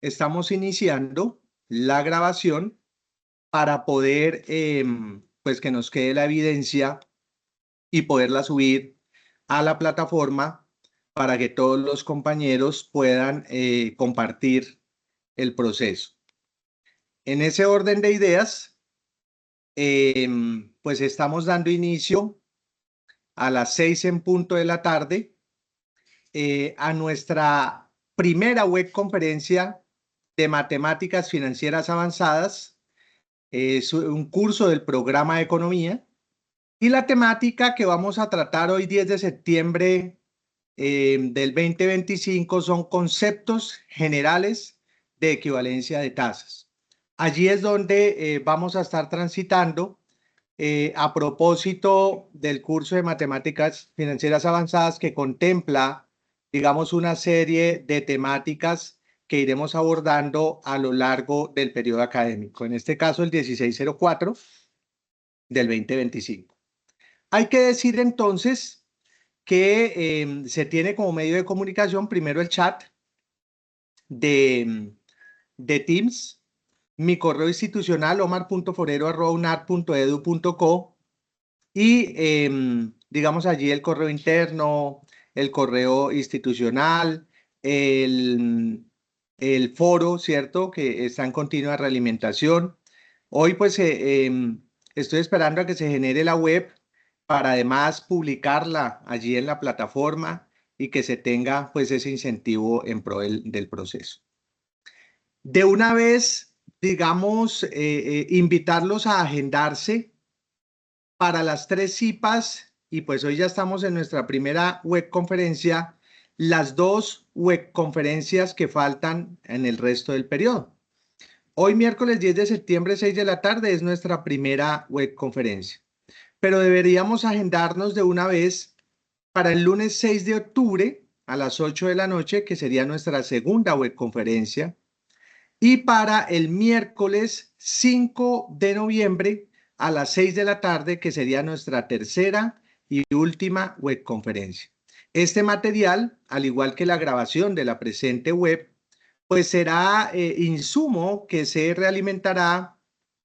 estamos iniciando la grabación para poder, pues que nos quede la evidencia y poderla subir a la plataforma para que todos los compañeros puedan compartir el proceso. En ese orden de ideas, pues estamos dando inicio a las 6 en punto de la tarde a nuestra primera web conferencia de matemáticas financieras avanzadas. Es un curso del programa de economía y la temática que vamos a tratar hoy 10 de septiembre del 2025 son conceptos generales de equivalencia de tasas. Allí es donde vamos a estar transitando a propósito del curso de matemáticas financieras avanzadas que contempla, digamos, una serie de temáticas que iremos abordando a lo largo del periodo académico, en este caso el 1604 del 2025. Hay que decir entonces que se tiene como medio de comunicación primero el chat de Teams, mi correo institucional omar.forero@unat.edu.co y digamos allí el correo interno, el correo institucional, el foro, ¿cierto? Que está en continua realimentación. Hoy pues estoy esperando a que se genere la web para además publicarla allí en la plataforma y que se tenga pues ese incentivo en pro del proceso. De una vez, digamos, invitarlos a agendarse para las 3 CIPAs, y pues hoy ya estamos en nuestra primera web conferencia, las 2 web conferencias que faltan en el resto del periodo. Hoy miércoles 10 de septiembre, 6 de la tarde, es nuestra primera web conferencia, pero deberíamos agendarnos de una vez para el lunes 6 de octubre a las 8 de la noche, que sería nuestra segunda web conferencia, y para el miércoles 5 de noviembre a las 6 de la tarde, que sería nuestra tercera y última web conferencia. Este material, al igual que la grabación de la presente web, pues será insumo que se realimentará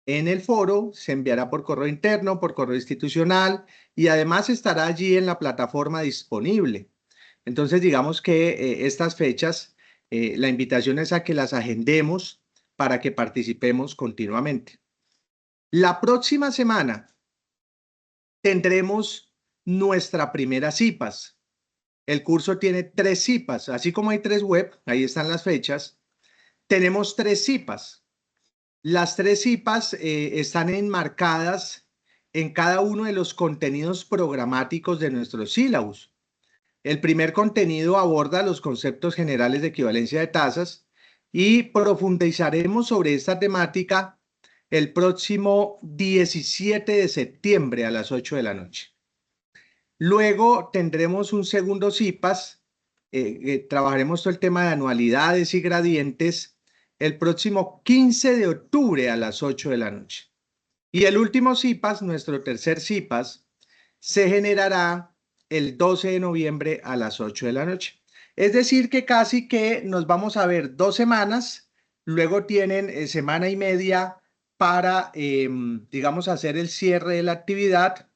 en el foro, se enviará por correo interno, por correo institucional y además estará allí en la plataforma disponible. Entonces, digamos que estas fechas, la invitación es a que las agendemos para que participemos continuamente. La próxima semana tendremos nuestra primera CIPAS. El curso tiene 3 CIPAS, así como hay 3 web, ahí están las fechas. Tenemos 3 CIPAS. Las 3 CIPAS están enmarcadas en cada uno de los contenidos programáticos de nuestro sílabus. El primer contenido aborda los conceptos generales de equivalencia de tasas y profundizaremos sobre esta temática el próximo 17 de septiembre a las 8 de la noche. Luego tendremos un segundo CIPAS, trabajaremos todo el tema de anualidades y gradientes el próximo 15 de octubre a las 8 de la noche. Y el último CIPAS, nuestro tercer CIPAS, se generará el 12 de noviembre a las 8 de la noche. Es decir, que casi que nos vamos a ver 2 semanas, luego tienen semana y media para, digamos, hacer el cierre de la actividad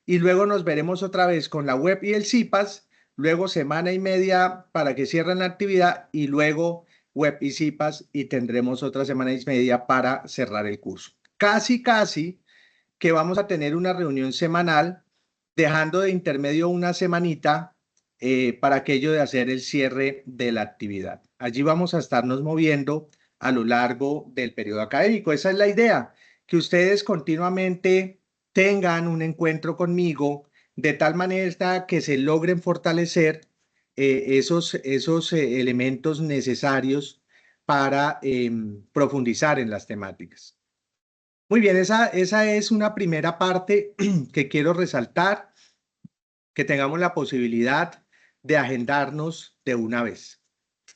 y luego nos veremos otra vez con la web y el CIPAS, luego semana y media para que cierren la actividad y luego web y CIPAS y tendremos otra semana y media para cerrar el curso. Casi que vamos a tener una reunión semanal, dejando de intermedio una semanita para aquello de hacer el cierre de la actividad. Allí vamos a estarnos moviendo a lo largo del periodo académico. Esa es la idea, que ustedes continuamente tengan un encuentro conmigo de tal manera que se logren fortalecer esos elementos necesarios para profundizar en las temáticas. Muy bien, esa es una primera parte que quiero resaltar, que tengamos la posibilidad de agendarnos de una vez.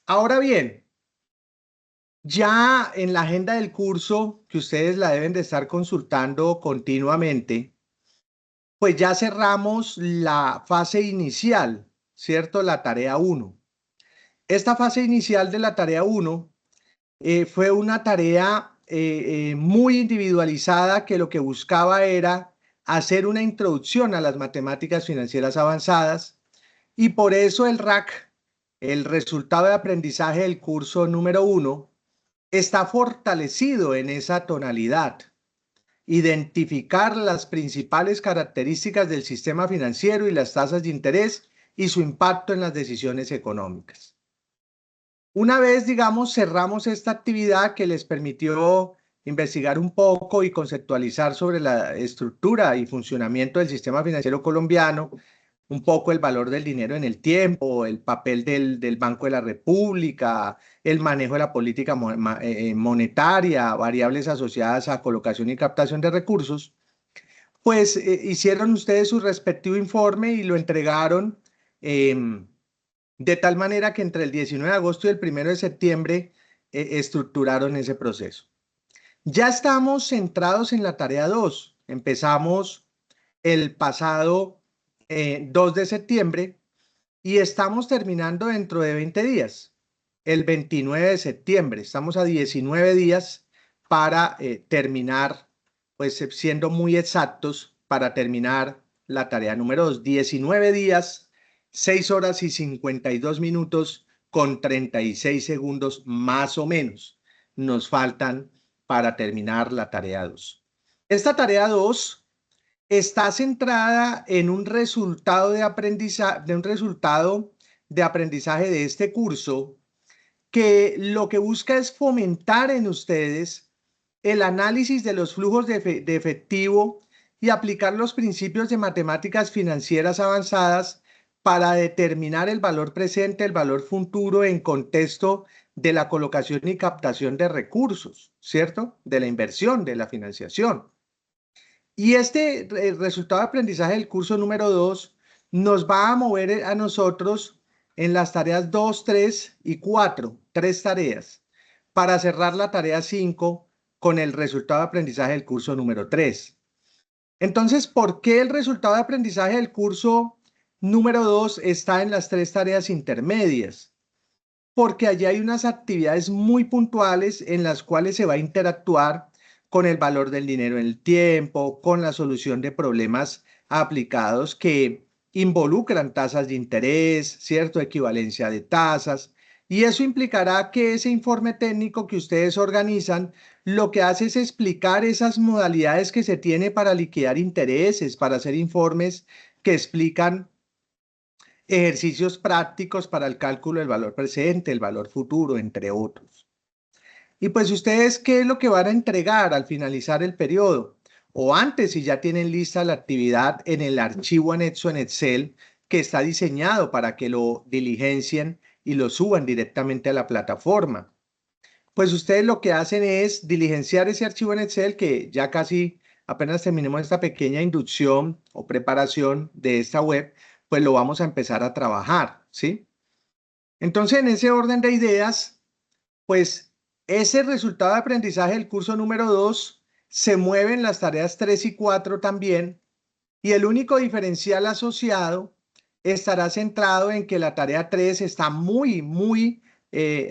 Ahora bien, ya en la agenda del curso, que ustedes la deben de estar consultando continuamente, pues ya cerramos la fase inicial, ¿cierto? La tarea 1. Esta fase inicial de la tarea 1 fue una tarea muy individualizada que lo que buscaba era hacer una introducción a las matemáticas financieras avanzadas y por eso el RAC, el resultado de aprendizaje del curso número 1, está fortalecido en esa tonalidad. Identificar las principales características del sistema financiero y las tasas de interés y su impacto en las decisiones económicas. Una vez, digamos, cerramos esta actividad que les permitió investigar un poco y conceptualizar sobre la estructura y funcionamiento del sistema financiero colombiano, un poco el valor del dinero en el tiempo, el papel del Banco de la República, el manejo de la política monetaria, variables asociadas a colocación y captación de recursos, pues hicieron ustedes su respectivo informe y lo entregaron de tal manera que entre el 19 de agosto y el 1 de septiembre estructuraron ese proceso. Ya estamos centrados en la tarea 2. Empezamos el pasado 2 de septiembre y estamos terminando dentro de 20 días, el 29 de septiembre. Estamos a 19 días para terminar, pues siendo muy exactos, para terminar la tarea número 2. 19 días, 6 horas y 52 minutos con 36 segundos más o menos nos faltan para terminar la tarea 2. Esta tarea 2 está centrada en un resultado de aprendizaje de este curso que lo que busca es fomentar en ustedes el análisis de los flujos de efectivo y aplicar los principios de matemáticas financieras avanzadas para determinar el valor presente, el valor futuro en contexto de la colocación y captación de recursos, ¿cierto? De la inversión, de la financiación. Y este resultado de aprendizaje del curso número 2 nos va a mover a nosotros en las tareas 2, 3 y 4, 3 tareas, para cerrar la tarea 5 con el resultado de aprendizaje del curso número 3. Entonces, ¿por qué el resultado de aprendizaje del curso número 2 está en las 3 tareas intermedias? Porque allí hay unas actividades muy puntuales en las cuales se va a interactuar con el valor del dinero en el tiempo, con la solución de problemas aplicados que involucran tasas de interés, ¿cierto? Equivalencia de tasas. Y eso implicará que ese informe técnico que ustedes organizan lo que hace es explicar esas modalidades que se tiene para liquidar intereses, para hacer informes que explican ejercicios prácticos para el cálculo del valor presente, el valor futuro, entre otros. Y pues ustedes, ¿qué es lo que van a entregar al finalizar el periodo? O antes, si ya tienen lista la actividad en el archivo anexo en Excel, que está diseñado para que lo diligencien y lo suban directamente a la plataforma. Pues ustedes lo que hacen es diligenciar ese archivo en Excel, que ya casi apenas terminemos esta pequeña inducción o preparación de esta web, pues lo vamos a empezar a trabajar, ¿sí? Entonces, en ese orden de ideas, pues ese resultado de aprendizaje del curso número 2 se mueve en las tareas 3 y 4 también, y el único diferencial asociado estará centrado en que la tarea 3 está muy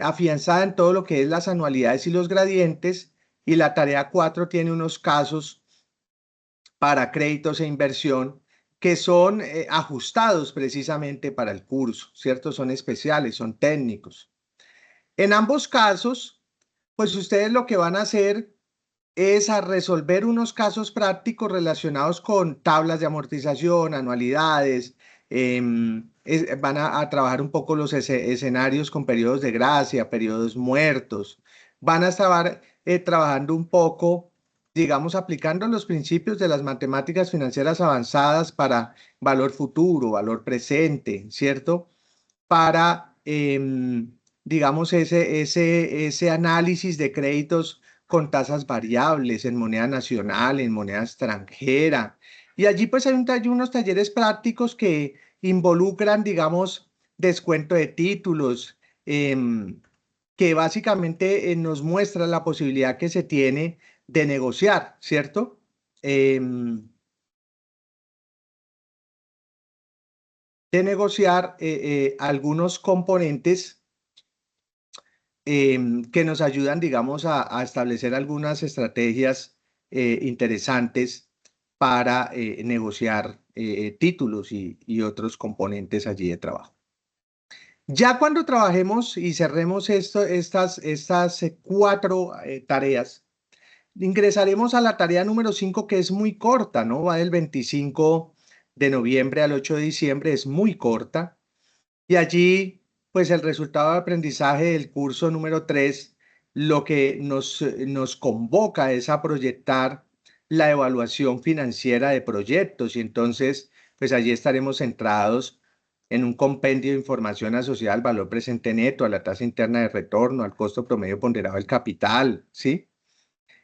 afianzada en todo lo que es las anualidades y los gradientes, y la tarea 4 tiene unos casos para créditos e inversión que son ajustados precisamente para el curso, ¿cierto? Son especiales, son técnicos. En ambos casos, pues ustedes lo que van a hacer es a resolver unos casos prácticos relacionados con tablas de amortización, anualidades, van a trabajar un poco los escenarios con periodos de gracia, periodos muertos, van a estar trabajando un poco, digamos, aplicando los principios de las matemáticas financieras avanzadas para valor futuro, valor presente, ¿cierto? Para, digamos, ese análisis de créditos con tasas variables en moneda nacional, en moneda extranjera. Y allí pues hay unos talleres prácticos que involucran, digamos, descuento de títulos, que básicamente nos muestra la posibilidad que se tiene de negociar, ¿cierto? De negociar algunos componentes que nos ayudan, digamos, a establecer algunas estrategias interesantes para negociar títulos y otros componentes allí de trabajo. Ya cuando trabajemos y cerremos estas 4 tareas, ingresaremos a la tarea número 5, que es muy corta, ¿no? Va del 25 de noviembre al 8 de diciembre, es muy corta. Y allí, pues el resultado de aprendizaje del curso número 3, lo que nos convoca es a proyectar la evaluación financiera de proyectos. Y entonces, pues allí estaremos centrados en un compendio de información asociada al valor presente neto, a la tasa interna de retorno, al costo promedio ponderado del capital, ¿sí?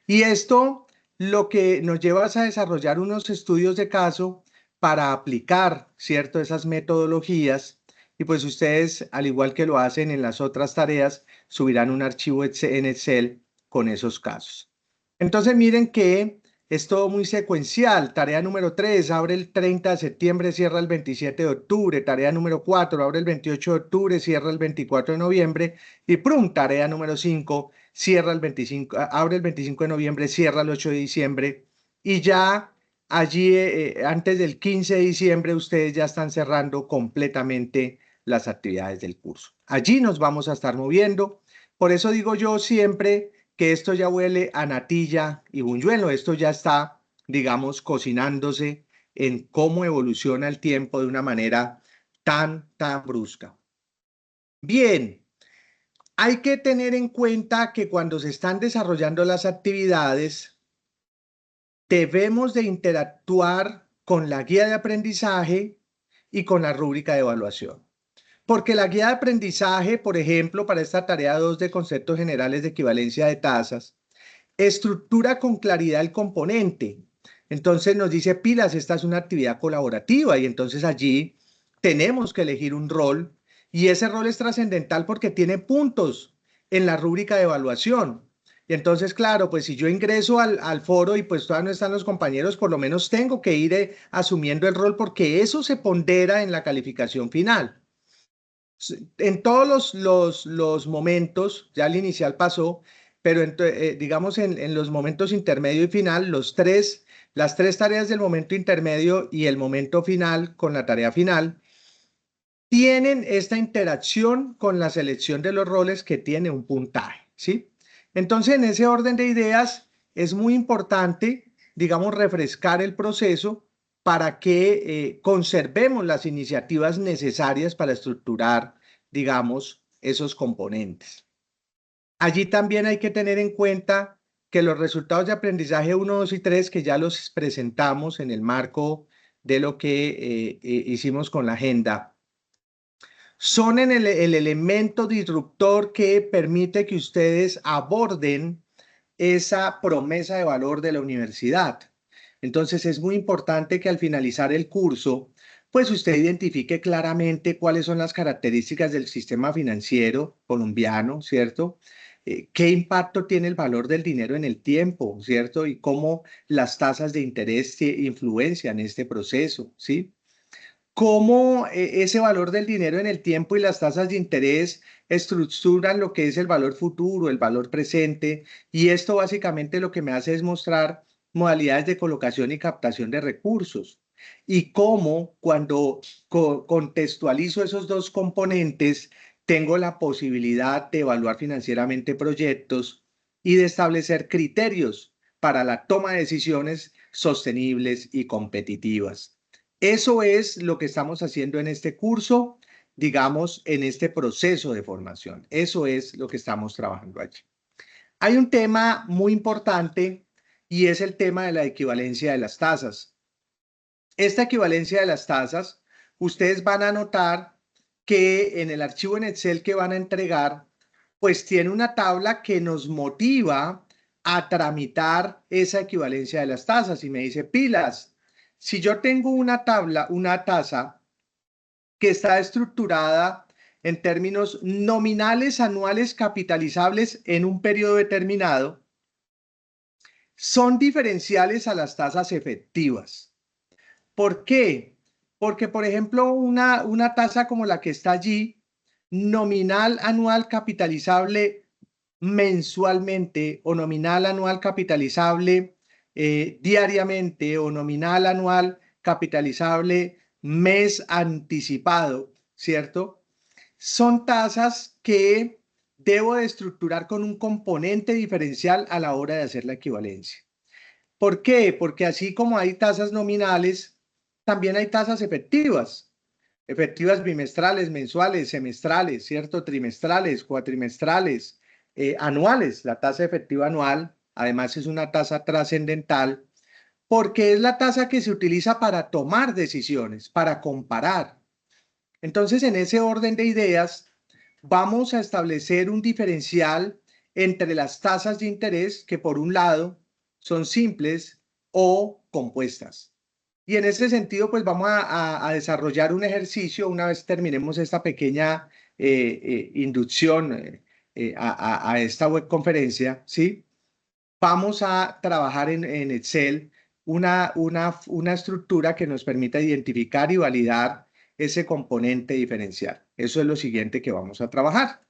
Y esto lo que nos lleva es a desarrollar unos estudios de caso para aplicar, ¿cierto?, esas metodologías. Y pues ustedes, al igual que lo hacen en las otras tareas, subirán un archivo en Excel con esos casos. Entonces miren que es todo muy secuencial. Tarea número 3, abre el 30 de septiembre, cierra el 27 de octubre. Tarea número 4, abre el 28 de octubre, cierra el 24 de noviembre. Y ¡prum! Tarea número 5, cierra el 25, abre el 25 de noviembre, cierra el 8 de diciembre. Y ya allí, antes del 15 de diciembre, ustedes ya están cerrando completamente las actividades del curso. Allí nos vamos a estar moviendo. Por eso digo yo siempre que esto ya huele a natilla y buñuelo. Esto ya está, digamos, cocinándose en cómo evoluciona el tiempo de una manera tan brusca. Bien, hay que tener en cuenta que cuando se están desarrollando las actividades, debemos de interactuar con la guía de aprendizaje y con la rúbrica de evaluación. Porque la guía de aprendizaje, por ejemplo, para esta tarea 2 de conceptos generales de equivalencia de tasas, estructura con claridad el componente. Entonces nos dice pilas, esta es una actividad colaborativa y entonces allí tenemos que elegir un rol y ese rol es trascendental porque tiene puntos en la rúbrica de evaluación. Y entonces, claro, pues si yo ingreso al foro y pues todavía no están los compañeros, por lo menos tengo que ir asumiendo el rol porque eso se pondera en la calificación final. En todos los momentos, ya el inicial pasó, pero digamos en los momentos intermedio y final, las tres tareas del momento intermedio y el momento final con la tarea final, tienen esta interacción con la selección de los roles que tiene un puntaje, ¿sí? Entonces, en ese orden de ideas, es muy importante, digamos, refrescar el proceso para que conservemos las iniciativas necesarias para estructurar, digamos, esos componentes. Allí también hay que tener en cuenta que los resultados de aprendizaje 1, 2 y 3, que ya los presentamos en el marco de lo que hicimos con la agenda, son el elemento disruptor que permite que ustedes aborden esa promesa de valor de la universidad. Entonces es muy importante que al finalizar el curso, pues usted identifique claramente cuáles son las características del sistema financiero colombiano, ¿cierto? ¿Qué impacto tiene el valor del dinero en el tiempo, ¿cierto? Y cómo las tasas de interés influencian este proceso, ¿sí? Cómo ese valor del dinero en el tiempo y las tasas de interés estructuran lo que es el valor futuro, el valor presente, y esto básicamente lo que me hace es mostrar modalidades de colocación y captación de recursos y cómo cuando contextualizo esos dos componentes tengo la posibilidad de evaluar financieramente proyectos y de establecer criterios para la toma de decisiones sostenibles y competitivas. Eso es lo que estamos haciendo en este curso, digamos, en este proceso de formación. Eso es lo que estamos trabajando allí. Hay un tema muy importante y es el tema de la equivalencia de las tasas. Esta equivalencia de las tasas, ustedes van a notar que en el archivo en Excel que van a entregar, pues tiene una tabla que nos motiva a tramitar esa equivalencia de las tasas y me dice pilas. Si yo tengo una tabla, una tasa que está estructurada en términos nominales anuales capitalizables en un periodo determinado, son diferenciales a las tasas efectivas. ¿Por qué? Porque, por ejemplo, una tasa como la que está allí, nominal anual capitalizable mensualmente o nominal anual capitalizable diariamente o nominal anual capitalizable mes anticipado, ¿cierto? Son tasas que debo de estructurar con un componente diferencial a la hora de hacer la equivalencia. ¿Por qué? Porque así como hay tasas nominales, también hay tasas efectivas. Efectivas bimestrales, mensuales, semestrales, ¿cierto? Trimestrales, cuatrimestrales, anuales. La tasa efectiva anual, además, es una tasa trascendental porque es la tasa que se utiliza para tomar decisiones, para comparar. Entonces, en ese orden de ideas, vamos a establecer un diferencial entre las tasas de interés que, por un lado, son simples o compuestas. Y en ese sentido, pues vamos a desarrollar un ejercicio una vez terminemos esta pequeña inducción a esta webconferencia, ¿sí? Vamos a trabajar en Excel una estructura que nos permita identificar y validar ese componente diferencial. Eso es lo siguiente que vamos a trabajar.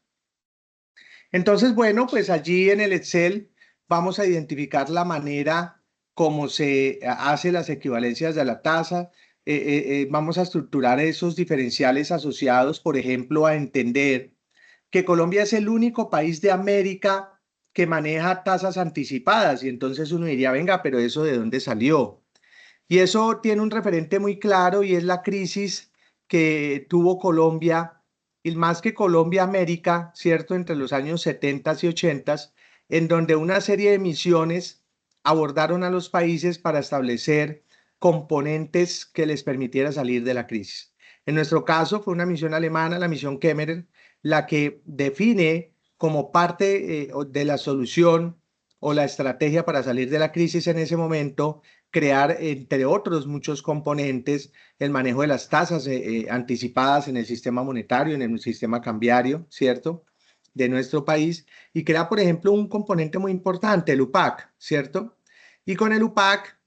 Entonces, bueno, pues allí en el Excel vamos a identificar la manera como se hace las equivalencias de la tasa. Vamos a estructurar esos diferenciales asociados, por ejemplo, a entender que Colombia es el único país de América que maneja tasas anticipadas. Y entonces uno diría, venga, pero ¿eso de dónde salió? Y eso tiene un referente muy claro y es la crisis que tuvo Colombia, y más que Colombia, América, ¿cierto? Entre los años 70 y 80, en donde una serie de misiones abordaron a los países para establecer componentes que les permitiera salir de la crisis. En nuestro caso fue una misión alemana, la misión Kemmerer, la que define como parte de la solución o la estrategia para salir de la crisis en ese momento crear, entre otros muchos componentes, el manejo de las tasas anticipadas en el sistema monetario, en el sistema cambiario, ¿cierto? De nuestro país, y crea, por ejemplo, un componente muy importante, el UPAC, ¿cierto? Y con el UPAC,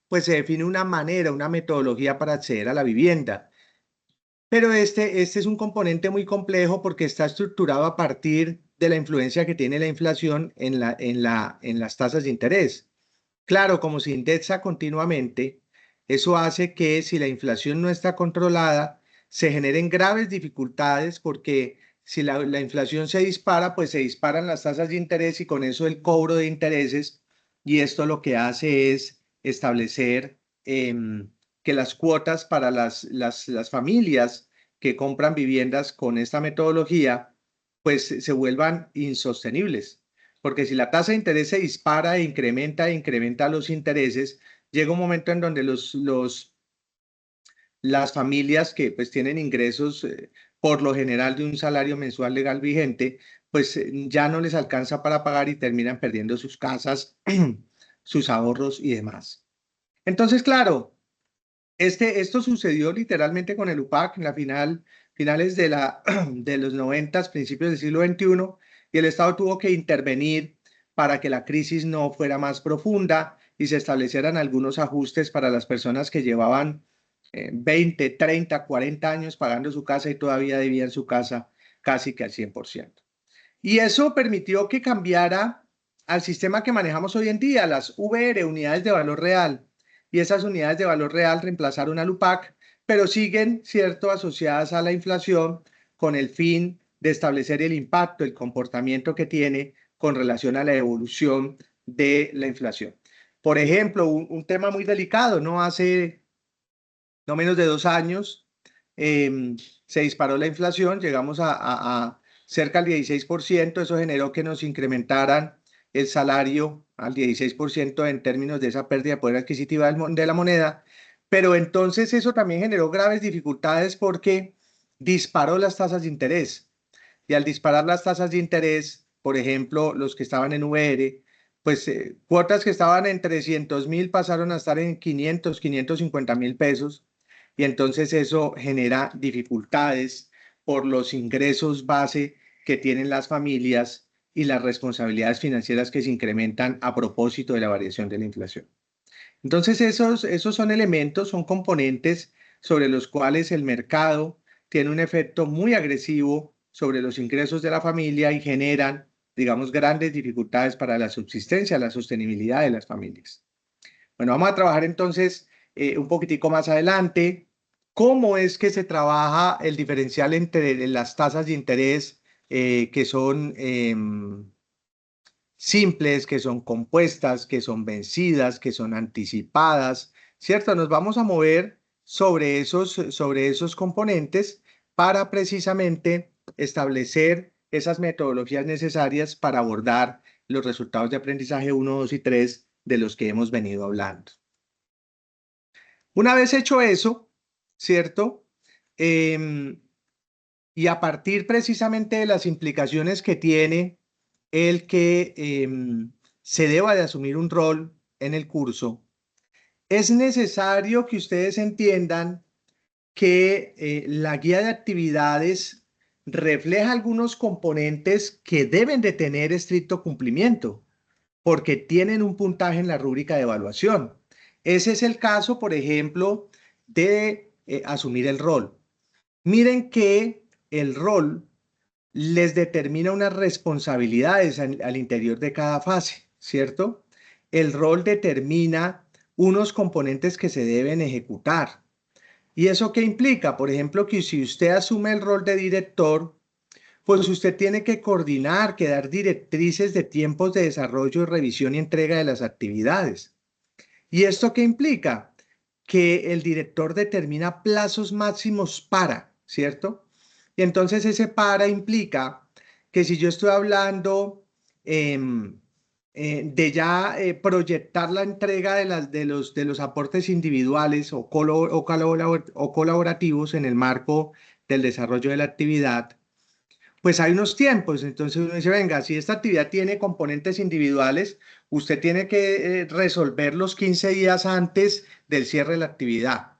pues se define una manera, una metodología para acceder a la vivienda. Pero este es un componente muy complejo porque está estructurado a partir de la influencia que tiene la inflación en las tasas de interés. Claro, como se indexa continuamente, eso hace que si la inflación no está controlada, se generen graves dificultades porque si la inflación se dispara, pues se disparan las tasas de interés y con eso el cobro de intereses. Y esto lo que hace es establecer que las cuotas para las familias que compran viviendas con esta metodología, pues se vuelvan insostenibles. Porque si la tasa de interés se dispara e incrementa los intereses, llega un momento en donde las familias que pues tienen ingresos por lo general de un salario mensual legal vigente, pues ya no les alcanza para pagar y terminan perdiendo sus casas, sus ahorros y demás. Entonces, claro, esto sucedió literalmente con el UPAC en la finales de los 90, principios del siglo XXI, y el Estado tuvo que intervenir para que la crisis no fuera más profunda y se establecieran algunos ajustes para las personas que llevaban 20, 30, 40 años pagando su casa y todavía debían su casa casi que al 100%. Y eso permitió que cambiara al sistema que manejamos hoy en día, las VR, unidades de valor real. Y esas unidades de valor real reemplazaron al UPAC, pero siguen, ¿cierto?, asociadas a la inflación con el fin de establecer el impacto, el comportamiento que tiene con relación a la evolución de la inflación. Por ejemplo, un tema muy delicado, no hace no menos de 2 años se disparó la inflación, llegamos a cerca al 16%, eso generó que nos incrementaran el salario al 16% en términos de esa pérdida de poder adquisitivo de la moneda, pero entonces eso también generó graves dificultades porque disparó las tasas de interés. Y al disparar las tasas de interés, por ejemplo, los que estaban en VR, pues cuotas que estaban en 300.000 pasaron a estar en 550.000 pesos, y entonces eso genera dificultades por los ingresos base que tienen las familias y las responsabilidades financieras que se incrementan a propósito de la variación de la inflación. Entonces esos son elementos, son componentes sobre los cuales el mercado tiene un efecto muy agresivo sobre los ingresos de la familia y generan digamos, grandes dificultades para la subsistencia, la sostenibilidad de las familias. Bueno, vamos a trabajar entonces un poquitico más adelante cómo es que se trabaja el diferencial entre las tasas de interés que son simples, que son compuestas, que son vencidas, que son anticipadas, ¿cierto? Nos vamos a mover sobre esos componentes para precisamente establecer esas metodologías necesarias para abordar los resultados de aprendizaje 1, 2 y 3 de los que hemos venido hablando. Una vez hecho eso, ¿cierto? Y a partir precisamente de las implicaciones que tiene el que se deba de asumir un rol en el curso, es necesario que ustedes entiendan que la guía de actividades refleja algunos componentes que deben de tener estricto cumplimiento, porque tienen un puntaje en la rúbrica de evaluación. Ese es el caso, por ejemplo, de asumir el rol. Miren que el rol les determina unas responsabilidades al interior de cada fase, ¿cierto? El rol determina unos componentes que se deben ejecutar. ¿Y eso qué implica? Por ejemplo, que si usted asume el rol de director, pues usted tiene que coordinar, que dar directrices de tiempos de desarrollo, revisión y entrega de las actividades. ¿Y esto qué implica? Que el director determina plazos máximos para, ¿cierto? Y entonces ese para implica que si yo estoy hablando de ya proyectar la entrega de los aportes individuales o colaborativos en el marco del desarrollo de la actividad, pues hay unos tiempos. Entonces uno dice, venga, si esta actividad tiene componentes individuales, usted tiene que resolver los 15 días antes del cierre de la actividad.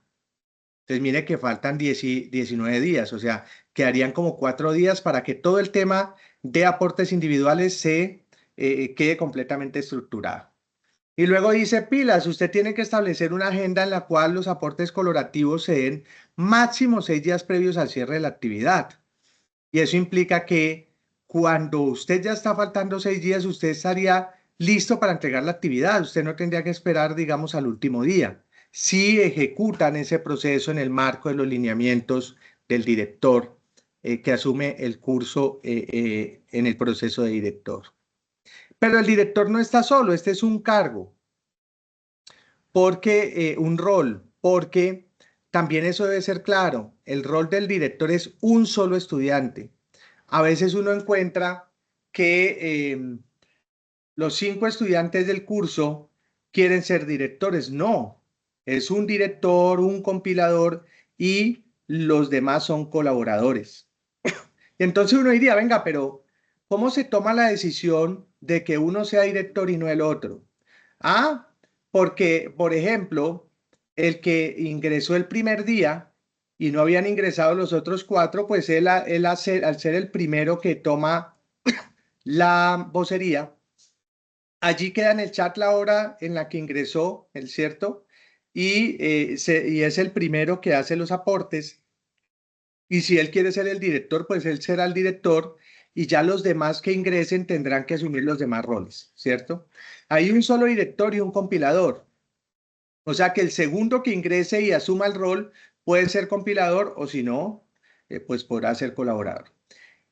Entonces mire que faltan 19 días, o sea, quedarían como 4 días para que todo el tema de aportes individuales se quede completamente estructurado. Y luego dice pilas, usted tiene que establecer una agenda en la cual los aportes colaborativos se den máximo 6 días previos al cierre de la actividad. Y eso implica que cuando usted ya está faltando 6 días, usted estaría listo para entregar la actividad. Usted no tendría que esperar, digamos, al último día. Si ejecutan ese proceso en el marco de los lineamientos del director que asume el curso en el proceso de director. Pero el director no está solo, este es un cargo, porque un rol, porque también eso debe ser claro, el rol del director es un solo estudiante. A veces uno encuentra que los 5 estudiantes del curso quieren ser directores. No, es un director, un compilador y los demás son colaboradores. Y entonces uno diría, venga, pero ¿cómo se toma la decisión de que uno sea director y no el otro? Ah, porque, por ejemplo, el que ingresó el primer día y no habían ingresado los otros 4, pues él al ser el primero que toma la vocería, allí queda en el chat la hora en la que ingresó, ¿el cierto? Y es el primero que hace los aportes. Y si él quiere ser el director, pues él será el director y ya los demás que ingresen tendrán que asumir los demás roles, ¿cierto? Hay un solo director y un compilador. O sea que el segundo que ingrese y asuma el rol puede ser compilador o si no, pues podrá ser colaborador.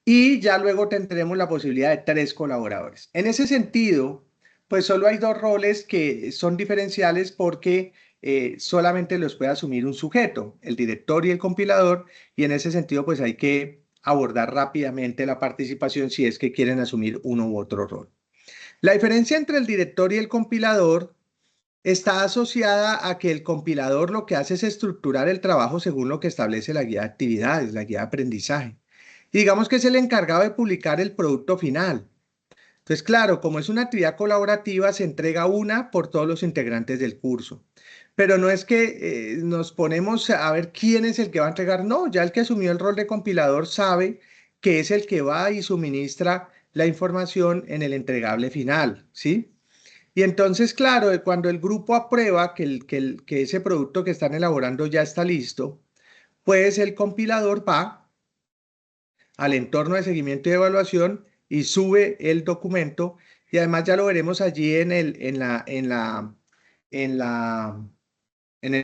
Y ya luego tendremos la posibilidad de 3 colaboradores. En ese sentido, pues solo hay 2 roles que son diferenciales porque solamente los puede asumir un sujeto, el director y el compilador, y en ese sentido pues hay que abordar rápidamente la participación si es que quieren asumir uno u otro rol. La diferencia entre el director y el compilador está asociada a que el compilador lo que hace es estructurar el trabajo según lo que establece la guía de actividades, la guía de aprendizaje. Y digamos que es el encargado de publicar el producto final. Entonces, claro, como es una actividad colaborativa, se entrega una por todos los integrantes del curso. Pero no es que nos ponemos a ver quién es el que va a entregar. No, ya el que asumió el rol de compilador sabe que es el que va y suministra la información en el entregable final, ¿sí? Y entonces, claro, cuando el grupo aprueba que ese producto que están elaborando ya está listo, pues el compilador va al entorno de seguimiento y evaluación y sube el documento y además ya lo veremos allí en el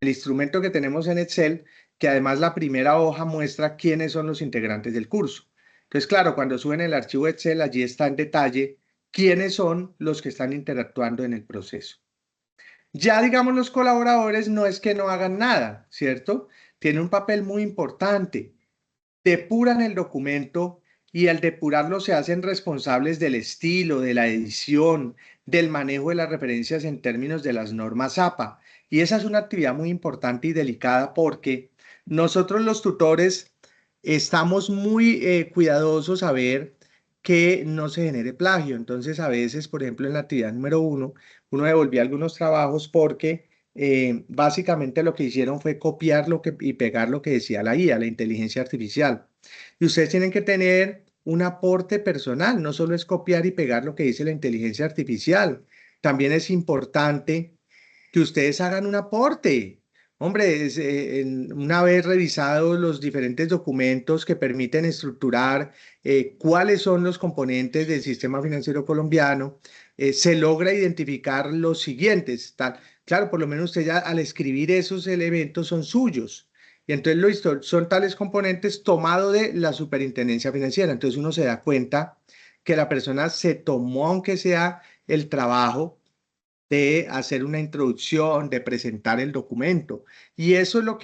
instrumento que tenemos en Excel, que además la primera hoja muestra quiénes son los integrantes del curso. Entonces, claro, cuando suben el archivo Excel, allí está en detalle quiénes son los que están interactuando en el proceso. Ya, digamos, los colaboradores no es que no hagan nada, ¿cierto? Tienen un papel muy importante. Depuran el documento y al depurarlo se hacen responsables del estilo, de la edición, del manejo de las referencias en términos de las normas APA. Y esa es una actividad muy importante y delicada porque nosotros los tutores estamos muy cuidadosos a ver que no se genere plagio. Entonces, a veces, por ejemplo, en la actividad número uno devolvía algunos trabajos porque básicamente lo que hicieron fue copiar y pegar lo que decía la IA, la inteligencia artificial. Y ustedes tienen que tener un aporte personal, no solo es copiar y pegar lo que dice la inteligencia artificial, también es importante que ustedes hagan un aporte. Hombre, una vez revisados los diferentes documentos que permiten estructurar cuáles son los componentes del sistema financiero colombiano, se logra identificar los siguientes. Claro, por lo menos usted ya al escribir esos elementos son suyos. Y entonces son tales componentes tomados de la superintendencia financiera. Entonces uno se da cuenta que la persona se tomó, aunque sea el trabajo, de hacer una introducción, de presentar el documento. Y eso es lo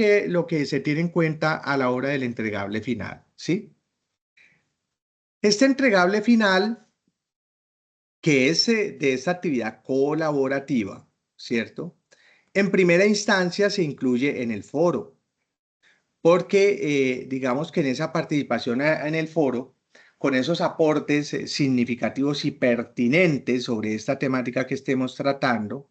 que se tiene en cuenta a la hora del entregable final, ¿sí? Este entregable final, que es de esta actividad colaborativa, ¿cierto? En primera instancia se incluye en el foro, porque digamos que en esa participación en el foro, con esos aportes significativos y pertinentes sobre esta temática que estemos tratando,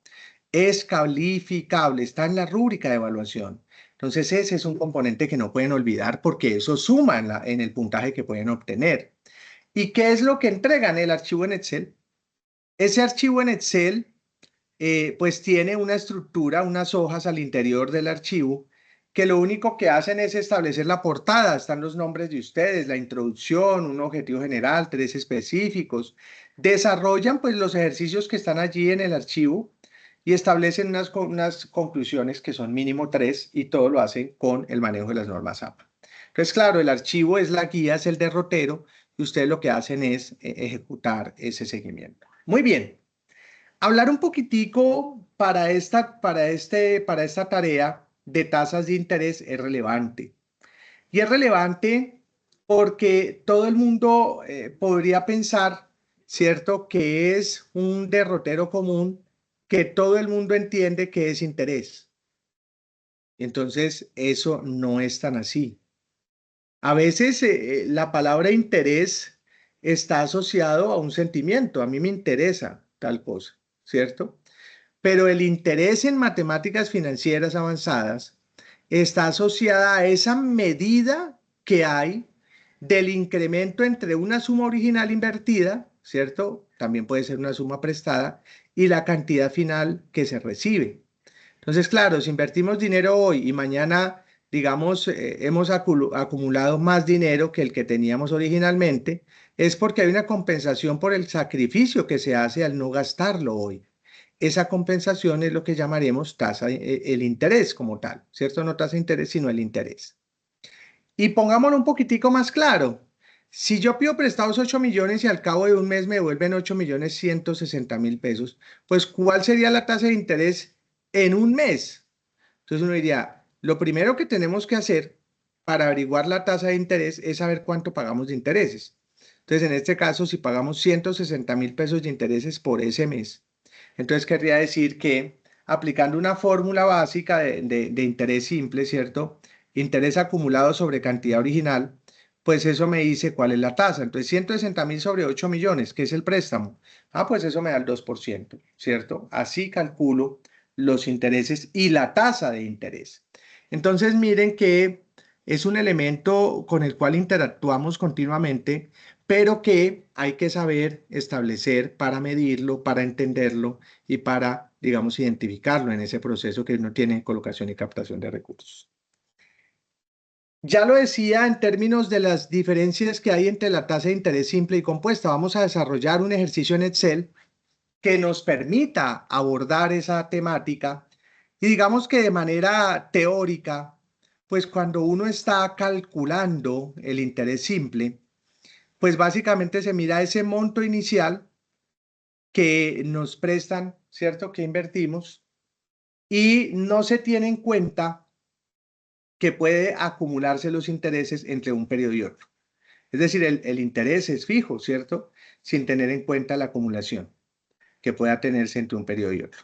es calificable, está en la rúbrica de evaluación. Entonces ese es un componente que no pueden olvidar porque eso suma en el puntaje que pueden obtener. ¿Y qué es lo que entregan el archivo en Excel? Ese archivo en Excel pues tiene una estructura, unas hojas al interior del archivo que lo único que hacen es establecer la portada. Están los nombres de ustedes, la introducción, un objetivo general, tres específicos. Desarrollan pues los ejercicios que están allí en el archivo y establecen unas conclusiones que son mínimo 3 y todo lo hacen con el manejo de las normas APA. Entonces, claro, el archivo es la guía, es el derrotero y ustedes lo que hacen es ejecutar ese seguimiento. Muy bien. Hablar un poquitico para esta tarea de tasas de interés es relevante. Y es relevante porque todo el mundo podría pensar, ¿cierto?, que es un derrotero común, que todo el mundo entiende que es interés. Entonces, eso no es tan así. A veces la palabra interés está asociado a un sentimiento. A mí me interesa tal cosa, ¿cierto? Pero el interés en matemáticas financieras avanzadas está asociada a esa medida que hay del incremento entre una suma original invertida, ¿cierto? También puede ser una suma prestada, y la cantidad final que se recibe. Entonces, claro, si invertimos dinero hoy y mañana, digamos, hemos acumulado más dinero que el que teníamos originalmente, es porque hay una compensación por el sacrificio que se hace al no gastarlo hoy. Esa compensación es lo que llamaremos tasa, el interés como tal, ¿cierto? No tasa de interés, sino el interés. Y pongámoslo un poquitico más claro. Si yo pido prestados 8 millones y al cabo de un mes me devuelven 8.160.000 pesos, pues ¿cuál sería la tasa de interés en un mes? Entonces uno diría, lo primero que tenemos que hacer para averiguar la tasa de interés es saber cuánto pagamos de intereses. Entonces, en este caso, si pagamos 160.000 pesos de intereses por ese mes, entonces querría decir que aplicando una fórmula básica de interés simple, ¿cierto? Interés acumulado sobre cantidad original, pues eso me dice cuál es la tasa. Entonces, 160.000 sobre 8 millones, ¿qué es el préstamo? Ah, pues eso me da el 2%, ¿cierto? Así calculo los intereses y la tasa de interés. Entonces, miren que es un elemento con el cual interactuamos continuamente, pero que hay que saber establecer para medirlo, para entenderlo y para, digamos, identificarlo en ese proceso que uno tiene de colocación y captación de recursos. Ya lo decía en términos de las diferencias que hay entre la tasa de interés simple y compuesta. Vamos a desarrollar un ejercicio en Excel que nos permita abordar esa temática. Y digamos que de manera teórica, pues cuando uno está calculando el interés simple, pues básicamente se mira ese monto inicial que nos prestan, ¿cierto? Que invertimos y no se tiene en cuenta que puede acumularse los intereses entre un periodo y otro. Es decir, el interés es fijo, ¿cierto? Sin tener en cuenta la acumulación que pueda tenerse entre un periodo y otro.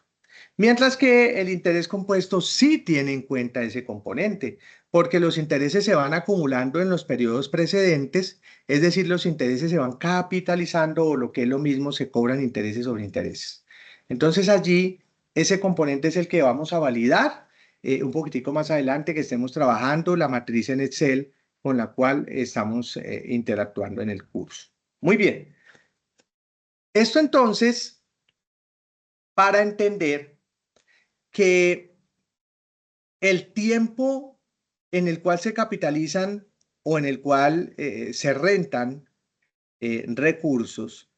Mientras que el interés compuesto sí tiene en cuenta ese componente, porque los intereses se van acumulando en los periodos precedentes, es decir, los intereses se van capitalizando o lo que es lo mismo, se cobran intereses sobre intereses. Entonces allí ese componente es el que vamos a validar un poquitico más adelante que estemos trabajando la matriz en Excel con la cual estamos interactuando en el curso. Muy bien. Esto entonces para entender que el tiempo en el cual se capitalizan o en el cual se rentan recursos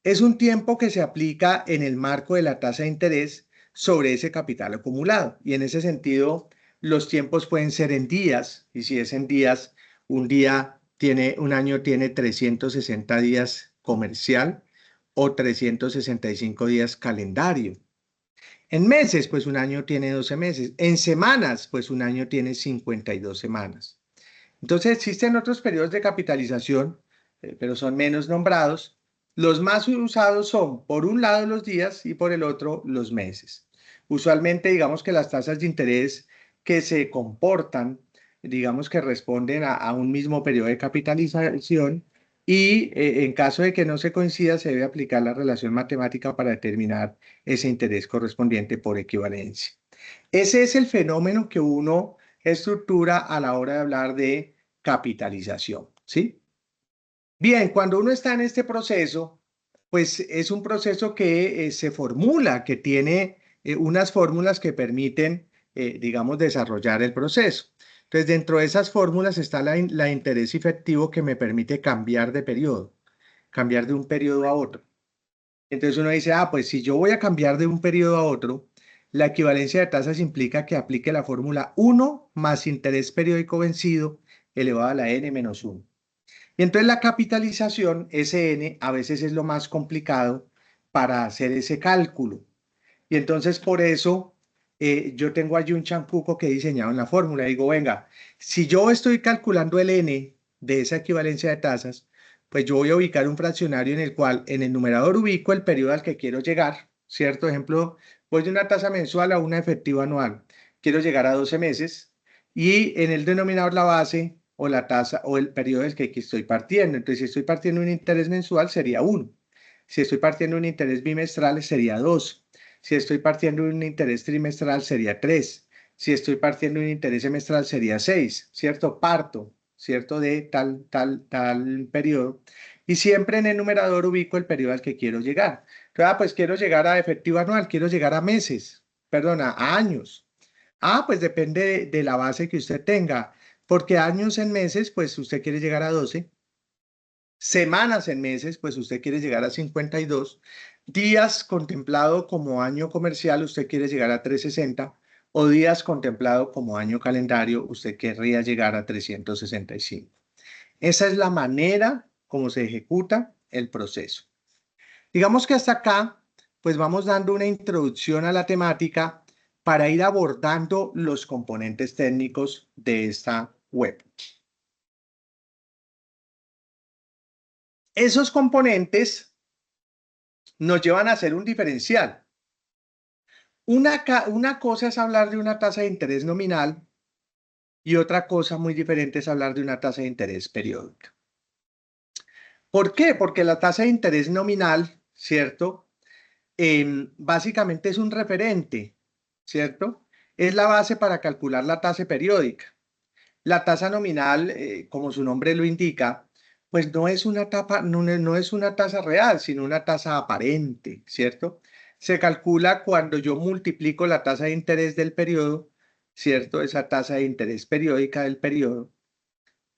es un tiempo que se aplica en el marco de la tasa de interés sobre ese capital acumulado. Y en ese sentido, los tiempos pueden ser en días, y si es en días, un año tiene 360 días comercial o 365 días calendario. En meses, pues un año tiene 12 meses. En semanas, pues un año tiene 52 semanas. Entonces existen otros periodos de capitalización, pero son menos nombrados. Los más usados son, por un lado, los días y por el otro, los meses. Usualmente, digamos que las tasas de interés que se comportan, digamos que responden a un mismo periodo de capitalización y en caso de que no se coincida, se debe aplicar la relación matemática para determinar ese interés correspondiente por equivalencia. Ese es el fenómeno que uno estructura a la hora de hablar de capitalización, ¿sí? Bien, cuando uno está en este proceso, pues es un proceso que se formula, que tiene unas fórmulas que permiten, digamos, desarrollar el proceso. Entonces, dentro de esas fórmulas está la interés efectivo que me permite cambiar de periodo, cambiar de un periodo a otro. Entonces uno dice, pues si yo voy a cambiar de un periodo a otro, la equivalencia de tasas implica que aplique la fórmula 1 más interés periódico vencido elevado a la n menos 1. Y entonces la capitalización, Sn, a veces es lo más complicado para hacer ese cálculo. Y entonces por eso yo tengo allí un chancuco que he diseñado en la fórmula. Digo, venga, si yo estoy calculando el n de esa equivalencia de tasas, pues yo voy a ubicar un fraccionario en el cual en el numerador ubico el periodo al que quiero llegar, ¿cierto? Ejemplo, voy de una tasa mensual a una efectiva anual. Quiero llegar a 12 meses y en el denominador la base o la tasa o el periodo del que estoy partiendo. Entonces, si estoy partiendo un interés mensual sería 1. Si estoy partiendo un interés bimestral sería 2. Si estoy partiendo un interés trimestral sería 3. Si estoy partiendo un interés semestral sería 6, ¿cierto? Parto, ¿cierto? De tal periodo. Y siempre en el numerador ubico el periodo al que quiero llegar. Entonces, pues quiero llegar a efectivo anual, quiero llegar a meses, perdón, a años. Pues depende de la base que usted tenga, porque años en meses, pues usted quiere llegar a 12. Semanas en meses, pues usted quiere llegar a 52. Días contemplado como año comercial, usted quiere llegar a 360. O días contemplado como año calendario, usted querría llegar a 365. Esa es la manera como se ejecuta el proceso. Digamos que hasta acá, pues vamos dando una introducción a la temática para ir abordando los componentes técnicos de esta web. Esos componentes nos llevan a hacer un diferencial. Una cosa es hablar de una tasa de interés nominal y otra cosa muy diferente es hablar de una tasa de interés periódica. ¿Por qué? Porque la tasa de interés nominal, ¿cierto? Básicamente es un referente, ¿cierto? Es la base para calcular la tasa periódica. La tasa nominal, como su nombre lo indica, pues no es una tasa real, sino una tasa aparente, ¿cierto? Se calcula cuando yo multiplico la tasa de interés del periodo, ¿cierto? Esa tasa de interés periódica del periodo,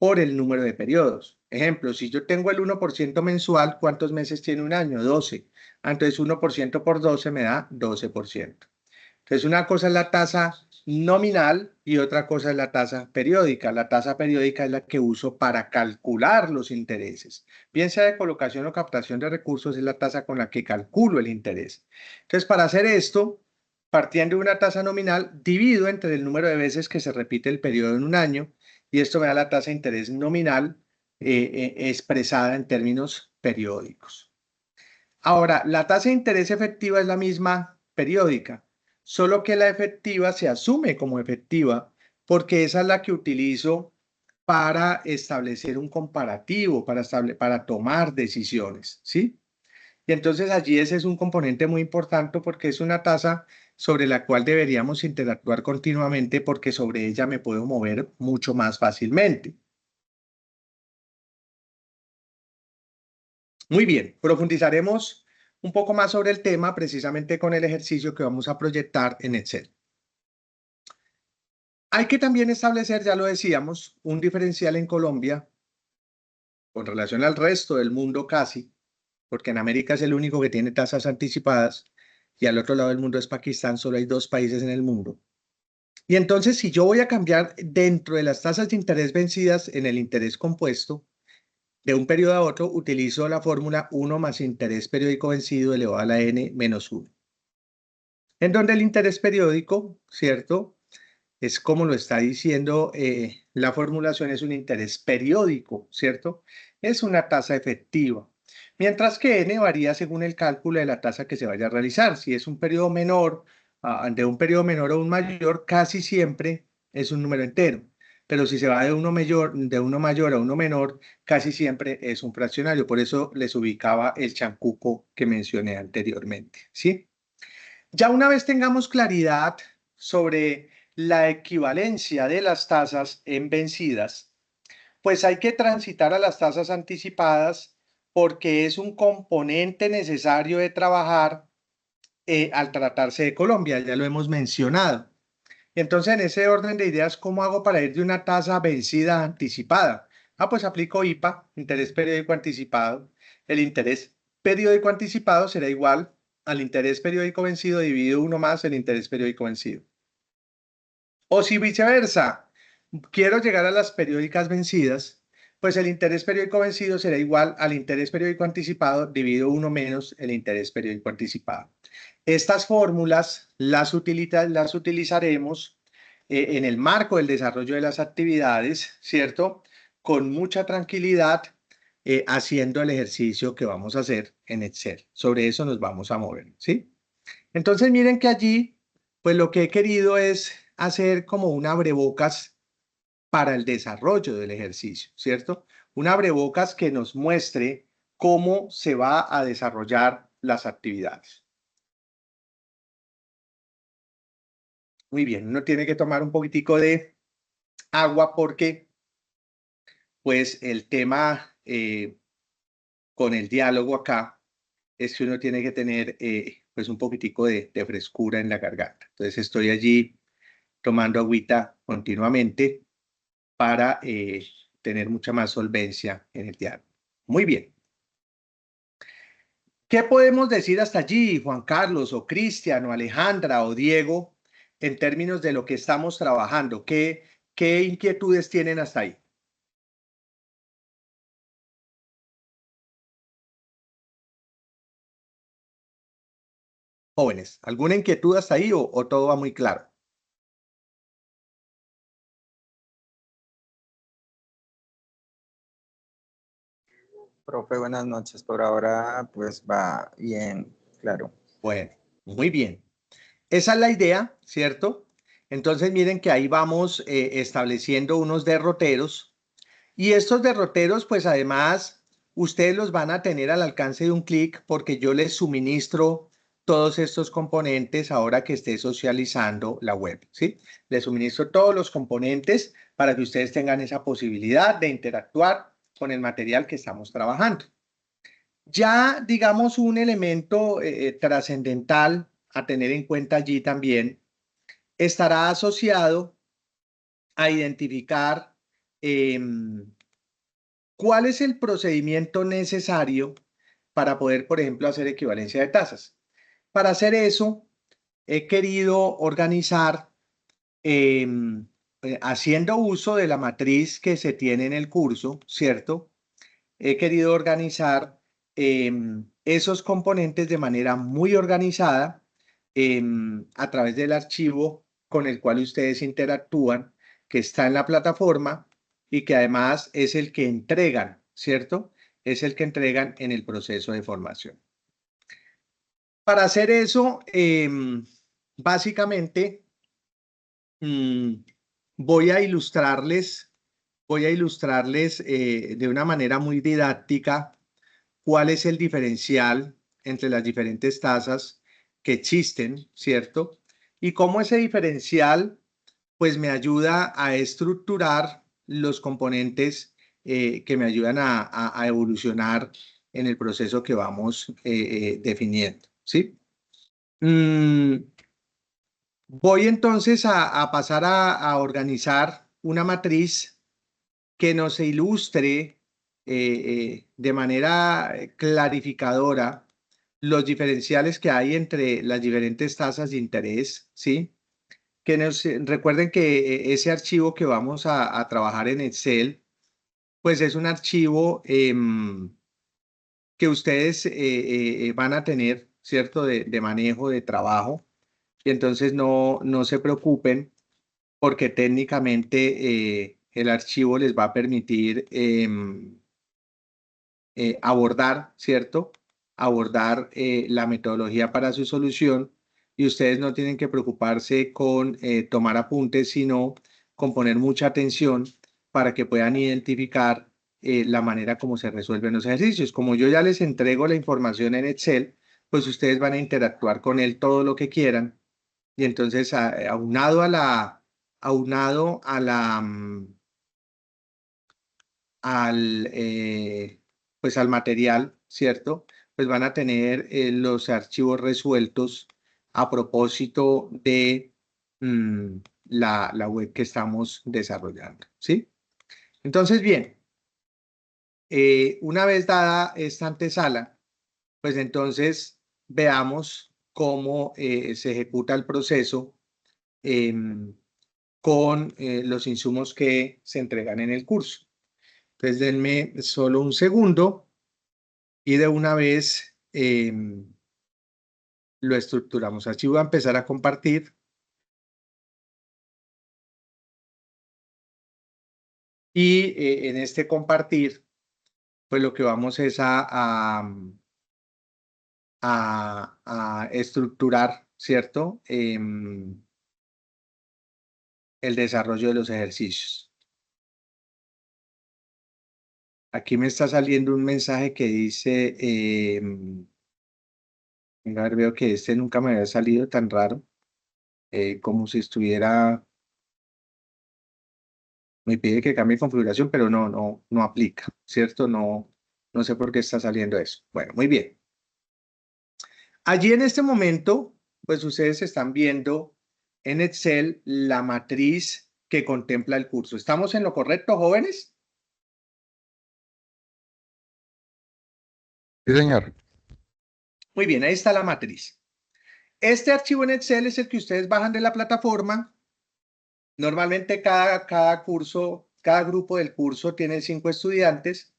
por el número de periodos. Ejemplo, si yo tengo el 1% mensual, ¿cuántos meses tiene un año? 12. Entonces 1% por 12 me da 12%. Entonces una cosa es la tasa nominal y otra cosa es la tasa periódica. La tasa periódica es la que uso para calcular los intereses. Bien sea de colocación o captación de recursos, es la tasa con la que calculo el interés. Entonces, para hacer esto, partiendo de una tasa nominal, divido entre el número de veces que se repite el periodo en un año y esto me da la tasa de interés nominal expresada en términos periódicos. Ahora, la tasa de interés efectiva es la misma periódica, solo que la efectiva se asume como efectiva porque esa es la que utilizo para establecer un comparativo, para tomar decisiones, ¿sí? Y entonces allí ese es un componente muy importante porque es una tasa sobre la cual deberíamos interactuar continuamente porque sobre ella me puedo mover mucho más fácilmente. Muy bien, profundizaremos un poco más sobre el tema precisamente con el ejercicio que vamos a proyectar en Excel. Hay que también establecer, ya lo decíamos, un diferencial en Colombia con relación al resto del mundo casi, porque en América es el único que tiene tasas anticipadas y al otro lado del mundo es Pakistán, solo hay 2 países en el mundo. Y entonces, si yo voy a cambiar dentro de las tasas de interés vencidas en el interés compuesto, de un periodo a otro, utilizo la fórmula 1 más interés periódico vencido elevado a la n menos 1. En donde el interés periódico, ¿cierto? Es como lo está diciendo la formulación, es un interés periódico, ¿cierto? Es una tasa efectiva. Mientras que n varía según el cálculo de la tasa que se vaya a realizar. Si es un periodo menor, de un periodo menor a un mayor, casi siempre es un número entero. Pero si se va de uno mayor a uno menor, casi siempre es un fraccionario. Por eso les ubicaba el chancuco que mencioné anteriormente, ¿sí? Ya una vez tengamos claridad sobre la equivalencia de las tasas en vencidas, pues hay que transitar a las tasas anticipadas porque es un componente necesario de trabajar al tratarse de Colombia, ya lo hemos mencionado. Entonces, en ese orden de ideas, ¿cómo hago para ir de una tasa vencida a anticipada? Pues aplico IPA, interés periódico anticipado. El interés periódico anticipado será igual al interés periódico vencido dividido 1 más el interés periódico vencido. O si viceversa, quiero llegar a las periódicas vencidas, pues el interés periódico vencido será igual al interés periódico anticipado dividido 1 menos el interés periódico anticipado. Estas fórmulas las utilizaremos en el marco del desarrollo de las actividades, ¿cierto? Con mucha tranquilidad, haciendo el ejercicio que vamos a hacer en Excel. Sobre eso nos vamos a mover, ¿sí? Entonces miren que allí, pues lo que he querido es hacer como un abrebocas para el desarrollo del ejercicio, ¿cierto? Un abrebocas que nos muestre cómo se va a desarrollar las actividades. Muy bien, uno tiene que tomar un poquitico de agua porque pues el tema con el diálogo acá es que uno tiene que tener pues un poquitico de frescura en la garganta. Entonces estoy allí tomando agüita continuamente para tener mucha más solvencia en el diálogo. Muy bien. ¿Qué podemos decir hasta allí, Juan Carlos, o Cristian, o Alejandra, o Diego, en términos de lo que estamos trabajando? ¿Qué inquietudes tienen hasta ahí? Jóvenes, ¿alguna inquietud hasta ahí o todo va muy claro? Profe, buenas noches. Por ahora, pues va bien, claro. Bueno, muy bien. Esa es la idea, ¿cierto? Entonces miren que ahí vamos estableciendo unos derroteros y estos derroteros, pues además, ustedes los van a tener al alcance de un clic porque yo les suministro todos estos componentes ahora que esté socializando la web, ¿sí? Les suministro todos los componentes para que ustedes tengan esa posibilidad de interactuar con el material que estamos trabajando. Ya, digamos, un elemento trascendental a tener en cuenta allí también estará asociado a identificar ¿cuál es el procedimiento necesario para poder, por ejemplo, hacer equivalencia de tasas? Para hacer eso, he querido organizar, haciendo uso de la matriz que se tiene en el curso, ¿cierto? He querido organizar esos componentes de manera muy organizada a través del archivo con el cual ustedes interactúan, que está en la plataforma y que además es el que entregan, ¿cierto? Es el que entregan en el proceso de formación. Para hacer eso, básicamente, voy a ilustrarles de una manera muy didáctica cuál es el diferencial entre las diferentes tasas que existen, ¿cierto? Y cómo ese diferencial, pues, me ayuda a estructurar los componentes que me ayudan a evolucionar en el proceso que vamos definiendo, ¿sí? Voy entonces a pasar a organizar una matriz que nos ilustre de manera clarificadora los diferenciales que hay entre las diferentes tasas de interés, ¿sí? Que nos recuerden que ese archivo que vamos a trabajar en Excel, pues es un archivo que ustedes van a tener, ¿cierto? De manejo, de trabajo. Y entonces no se preocupen porque técnicamente el archivo les va a permitir abordar, ¿cierto? Abordar la metodología para su solución y ustedes no tienen que preocuparse con tomar apuntes, sino con poner mucha atención para que puedan identificar la manera como se resuelven los ejercicios. Como yo ya les entrego la información en Excel, pues ustedes van a interactuar con él todo lo que quieran y entonces aunado a la al, pues al material, ¿cierto? Pues van a tener los archivos resueltos a propósito de la web que estamos desarrollando, ¿sí? Entonces, bien, una vez dada esta antesala, pues entonces veamos cómo se ejecuta el proceso con los insumos que se entregan en el curso. Entonces, denme solo un segundo y de una vez lo estructuramos. Así voy a empezar a compartir. Y en este compartir, pues lo que vamos es a estructurar, ¿cierto? El desarrollo de los ejercicios. Aquí me está saliendo un mensaje que dice, a ver, veo que este nunca me había salido tan raro, como si estuviera, me pide que cambie configuración, pero no aplica, ¿cierto? No sé por qué está saliendo eso. Bueno, muy bien. Allí en este momento, pues ustedes están viendo en Excel la matriz que contempla el curso. ¿Estamos en lo correcto, jóvenes? Sí, señor. Muy bien, ahí está la matriz. Este archivo en Excel es el que ustedes bajan de la plataforma. Normalmente cada curso, cada grupo del curso tiene 5 estudiantes.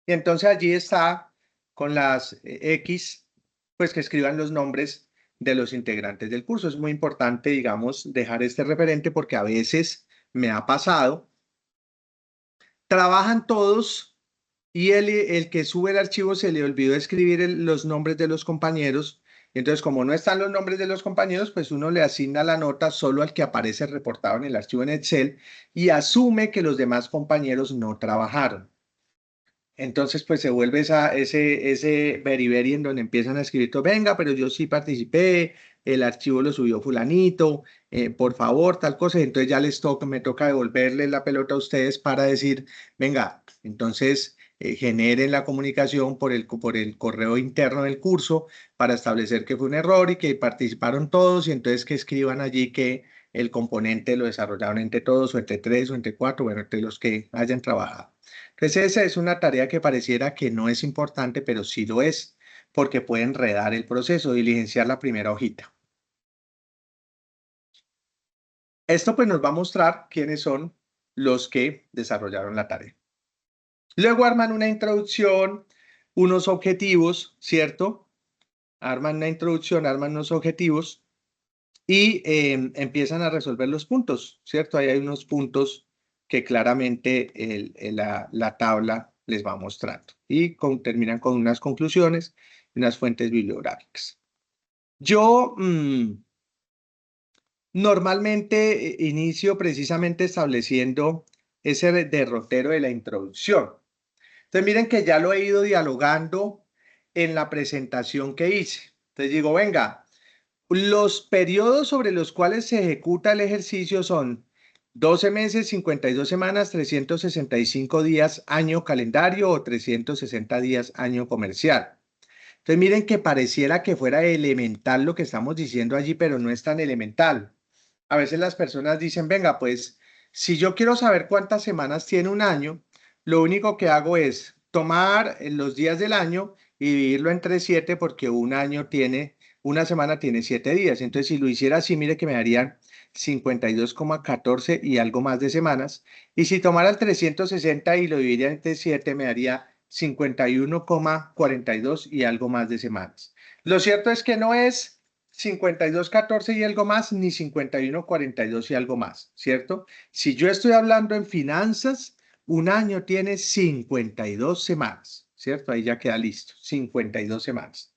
Y entonces allí está con las X, pues que escriban los nombres de los integrantes del curso. Es muy importante, digamos, dejar este referente porque a veces me ha pasado. Trabajan todos y el que sube el archivo se le olvidó escribir los nombres de los compañeros. Entonces, como no están los nombres de los compañeros, pues uno le asigna la nota solo al que aparece reportado en el archivo en Excel y asume que los demás compañeros no trabajaron. Entonces, pues se vuelve ese beriberi en donde empiezan a escribir, todo, venga, pero yo sí participé, el archivo lo subió fulanito, por favor, tal cosa. Entonces ya me toca devolverle la pelota a ustedes para decir, venga, entonces generen la comunicación por el correo interno del curso para establecer que fue un error y que participaron todos y entonces que escriban allí que el componente lo desarrollaron entre todos, o entre 3, o entre 4, bueno, entre los que hayan trabajado. Entonces, esa es una tarea que pareciera que no es importante, pero sí lo es, porque puede enredar el proceso, diligenciar la primera hojita. Esto pues nos va a mostrar quiénes son los que desarrollaron la tarea. Luego arman una introducción, unos objetivos, ¿cierto? Arman una introducción, arman unos objetivos y empiezan a resolver los puntos, ¿cierto? Ahí hay unos puntos que claramente la tabla les va mostrando y terminan con unas conclusiones y unas fuentes bibliográficas. Yo normalmente inicio precisamente estableciendo ese derrotero de la introducción. Entonces miren que ya lo he ido dialogando en la presentación que hice. Entonces digo, venga, los periodos sobre los cuales se ejecuta el ejercicio son 12 meses, 52 semanas, 365 días año calendario o 360 días año comercial. Entonces miren que pareciera que fuera elemental lo que estamos diciendo allí, pero no es tan elemental. A veces las personas dicen, venga, pues si yo quiero saber cuántas semanas tiene un año, lo único que hago es tomar los días del año y dividirlo entre 7 porque una semana tiene 7 días. Entonces, si lo hiciera así, mire que me darían 52,14 y algo más de semanas. Y si tomara el 360 y lo dividiera entre 7, me daría 51,42 y algo más de semanas. Lo cierto es que no es 52,14 y algo más, ni 51,42 y algo más, ¿cierto? Si yo estoy hablando en finanzas, un año tiene 52 semanas, ¿cierto? Ahí ya queda listo, 52 semanas.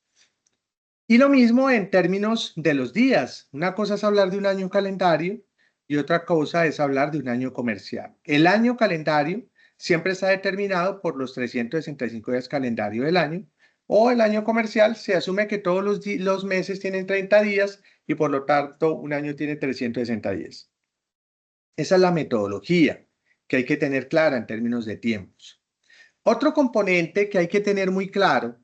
Y lo mismo en términos de los días. Una cosa es hablar de un año calendario y otra cosa es hablar de un año comercial. El año calendario siempre está determinado por los 365 días calendario del año, o el año comercial se asume que todos los meses tienen 30 días y por lo tanto un año tiene 360 días. Esa es la metodología que hay que tener clara en términos de tiempos. Otro componente que hay que tener muy claro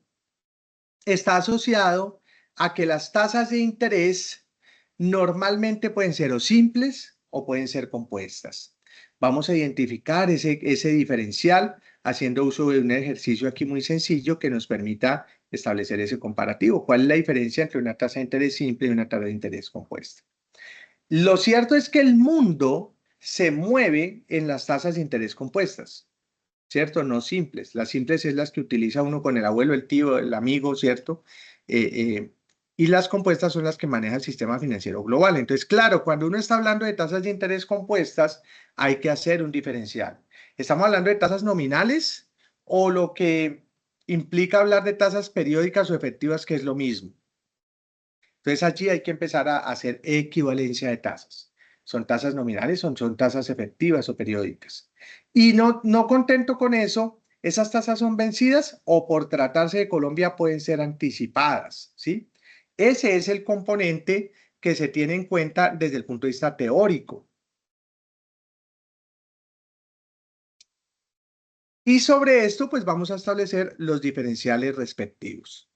está asociado a que las tasas de interés normalmente pueden ser o simples o pueden ser compuestas. Vamos a identificar ese diferencial haciendo uso de un ejercicio aquí muy sencillo que nos permita establecer ese comparativo. ¿Cuál es la diferencia entre una tasa de interés simple y una tasa de interés compuesta? Lo cierto es que el mundo se mueve en las tasas de interés compuestas, ¿cierto? No simples. Las simples es las que utiliza uno con el abuelo, el tío, el amigo, ¿cierto? Eh, eh, y las compuestas son las que maneja el sistema financiero global. Entonces, claro, cuando uno está hablando de tasas de interés compuestas, hay que hacer un diferencial. ¿Estamos hablando de tasas nominales o lo que implica hablar de tasas periódicas o efectivas, que es lo mismo? Entonces, allí hay que empezar a hacer equivalencia de tasas. ¿Son tasas nominales o son tasas efectivas o periódicas? Y no contento con eso, esas tasas son vencidas o por tratarse de Colombia pueden ser anticipadas, ¿sí? Ese es el componente que se tiene en cuenta desde el punto de vista teórico. Y sobre esto, pues vamos a establecer los diferenciales respectivos.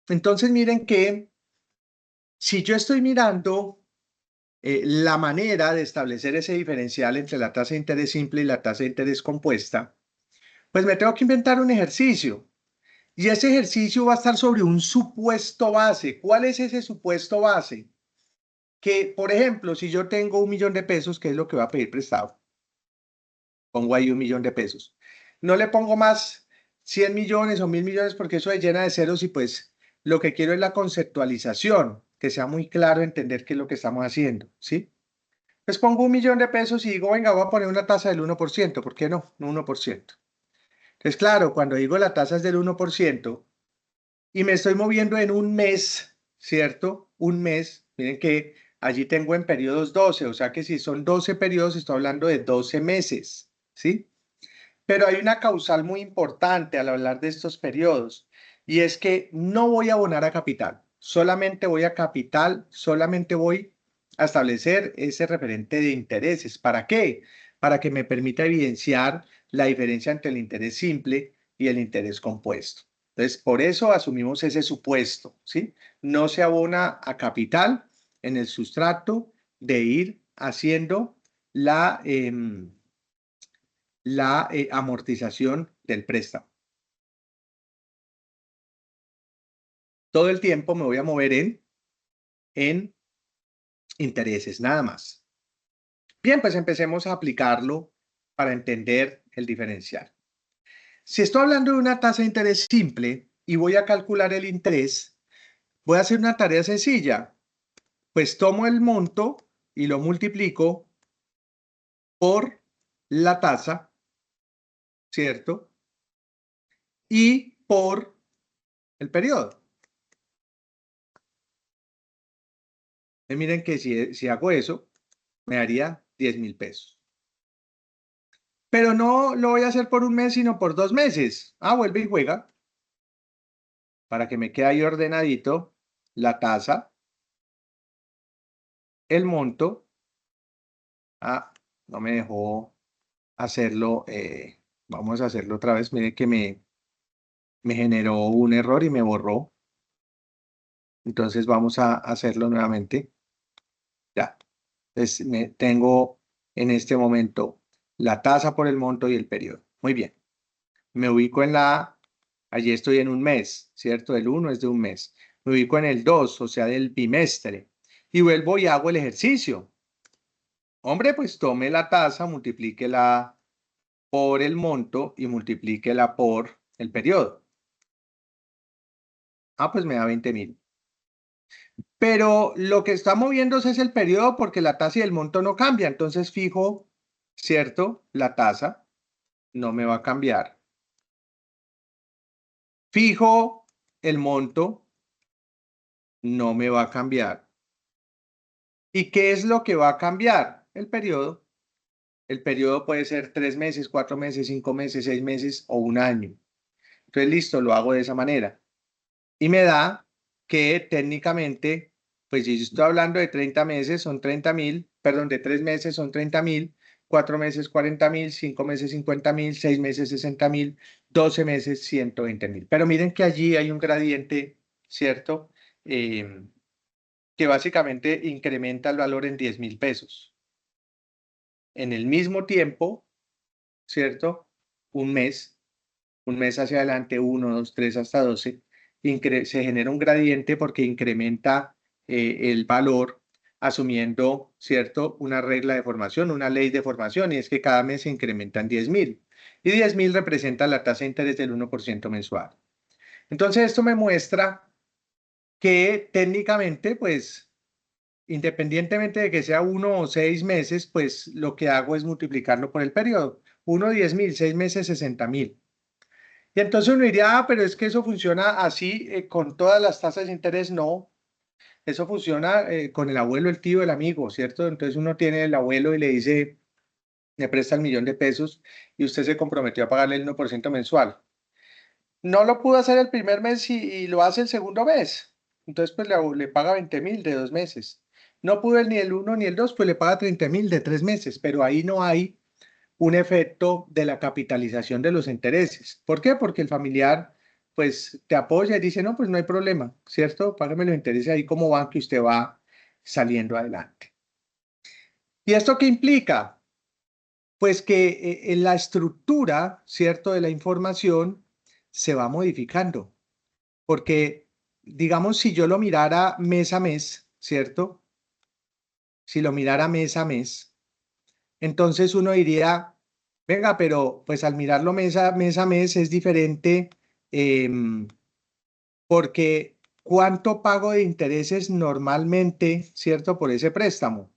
Entonces, miren que si yo estoy mirando la manera de establecer ese diferencial entre la tasa de interés simple y la tasa de interés compuesta, pues me tengo que inventar un ejercicio. Y ese ejercicio va a estar sobre un supuesto base. ¿Cuál es ese supuesto base? Que, por ejemplo, si yo tengo 1.000.000 de pesos, ¿qué es lo que va a pedir prestado? Pongo ahí 1.000.000 de pesos. No le pongo más 100 millones o 1.000 millones porque eso es llena de ceros y pues lo que quiero es la conceptualización, que sea muy claro entender qué es lo que estamos haciendo, ¿sí? Pues pongo 1.000.000 de pesos y digo, venga, voy a poner una tasa del 1%. ¿Por qué no? Un 1%. Entonces, claro, cuando digo la tasa es del 1% y me estoy moviendo en un mes, ¿cierto? Un mes, miren que allí tengo en periodos 12, o sea que si son 12 periodos, estoy hablando de 12 meses, ¿sí? Pero hay una causal muy importante al hablar de estos periodos y es que no voy a abonar a capital, solamente voy a capital, solamente voy a establecer ese referente de intereses. ¿Para qué? Para que me permita evidenciar la diferencia entre el interés simple y el interés compuesto. Entonces, por eso asumimos ese supuesto, ¿sí? No se abona a capital en el sustrato de ir haciendo la amortización del préstamo. Todo el tiempo me voy a mover en intereses, nada más. Bien, pues empecemos a aplicarlo para entender el diferencial. Si estoy hablando de una tasa de interés simple y voy a calcular el interés, voy a hacer una tarea sencilla. Pues tomo el monto y lo multiplico por la tasa, ¿cierto? Y por el periodo. Y miren que si hago eso, me daría 10.000 pesos. Pero no lo voy a hacer por un mes, sino por 2 meses. Vuelve y juega. Para que me quede ahí ordenadito la tasa, el monto. No me dejó hacerlo. Vamos a hacerlo otra vez. Mire que me generó un error y me borró. Entonces vamos a hacerlo nuevamente. Ya. Entonces tengo en este momento la tasa por el monto y el periodo. Muy bien. Me ubico en la A. Allí estoy en un mes, ¿cierto? El 1 es de un mes. Me ubico en el 2, o sea, del bimestre. Y vuelvo y hago el ejercicio. Hombre, pues tome la tasa, multiplíquela por el monto y multiplíquela por el periodo. Pues me da 20.000. Pero lo que está moviéndose es el periodo porque la tasa y el monto no cambia. Entonces fijo, ¿cierto? La tasa no me va a cambiar. Fijo el monto, no me va a cambiar. ¿Y qué es lo que va a cambiar? El periodo. El periodo puede ser 3 meses, 4 meses, 5 meses, 6 meses o un año. Entonces, listo, lo hago de esa manera. Y me da que técnicamente, pues si yo estoy hablando de 30 meses, son 30.000, perdón, de 3 meses son 30.000, 4 meses 40.000, 5 meses 50.000, 6 meses 60.000, 12 meses 120.000. Pero miren que allí hay un gradiente, ¿cierto? Que básicamente incrementa el valor en 10.000 pesos. En el mismo tiempo, ¿cierto? Un mes hacia adelante, 1, 2, 3 hasta 12, se genera un gradiente porque incrementa el valor asumiendo, ¿cierto? Una regla de formación, una ley de formación, y es que cada mes se incrementan 10.000. Y 10.000 representa la tasa de interés del 1% mensual. Entonces, esto me muestra que técnicamente, pues, independientemente de que sea 1 o 6 meses, pues lo que hago es multiplicarlo por el periodo. 1, 10.000, 6 meses, 60.000. Y entonces uno diría, pero es que eso funciona así con todas las tasas de interés. No, eso funciona con el abuelo, el tío, el amigo, ¿cierto? Entonces uno tiene el abuelo y le dice, le presta el 1.000.000 de pesos y usted se comprometió a pagarle el 1% mensual. No lo pudo hacer el primer mes y lo hace el segundo mes. Entonces pues le paga 20.000 de 2 meses. No pudo ni el 1 ni el 2, pues le paga 30.000 de 3 meses, pero ahí no hay un efecto de la capitalización de los intereses. ¿Por qué? Porque el familiar pues te apoya y dice, no, pues no hay problema, ¿cierto? Págame los intereses ahí como banco y usted va saliendo adelante. ¿Y esto qué implica? Pues que la estructura, ¿cierto?, de la información se va modificando. Porque, digamos, si yo lo mirara mes a mes, ¿cierto? Si lo mirara mes a mes, entonces uno diría, venga, pero pues al mirarlo mes a mes es diferente porque ¿cuánto pago de intereses normalmente, cierto, por ese préstamo?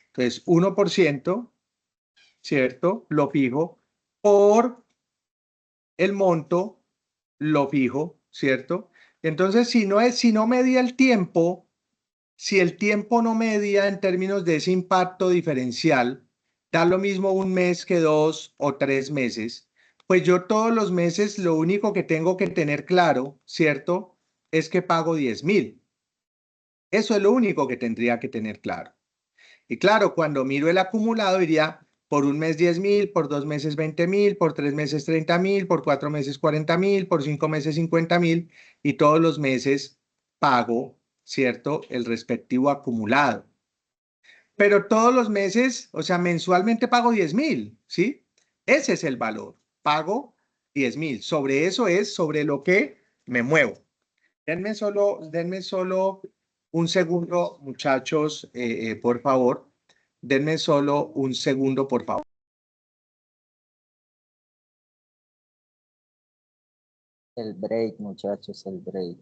Entonces, 1%, ¿cierto? Lo fijo por el monto, lo fijo, ¿cierto? Entonces, si no medía el tiempo, si el tiempo no medía en términos de ese impacto diferencial, da lo mismo un mes que 2 o 3 meses, pues yo todos los meses lo único que tengo que tener claro, ¿cierto? Es que pago 10.000. Eso es lo único que tendría que tener claro. Y claro, cuando miro el acumulado diría, por un mes 10.000, por 2 meses 20.000, por 3 meses 30.000, por 4 meses 40.000, por 5 meses 50.000 y todos los meses pago, ¿cierto? El respectivo acumulado. pero todos los meses, o sea, mensualmente pago 10.000, ¿sí? Ese es el valor. Pago 10.000. Sobre eso es sobre lo que me muevo. Denme solo un segundo, muchachos, por favor. Denme solo un segundo, por favor. El break, muchachos, el break.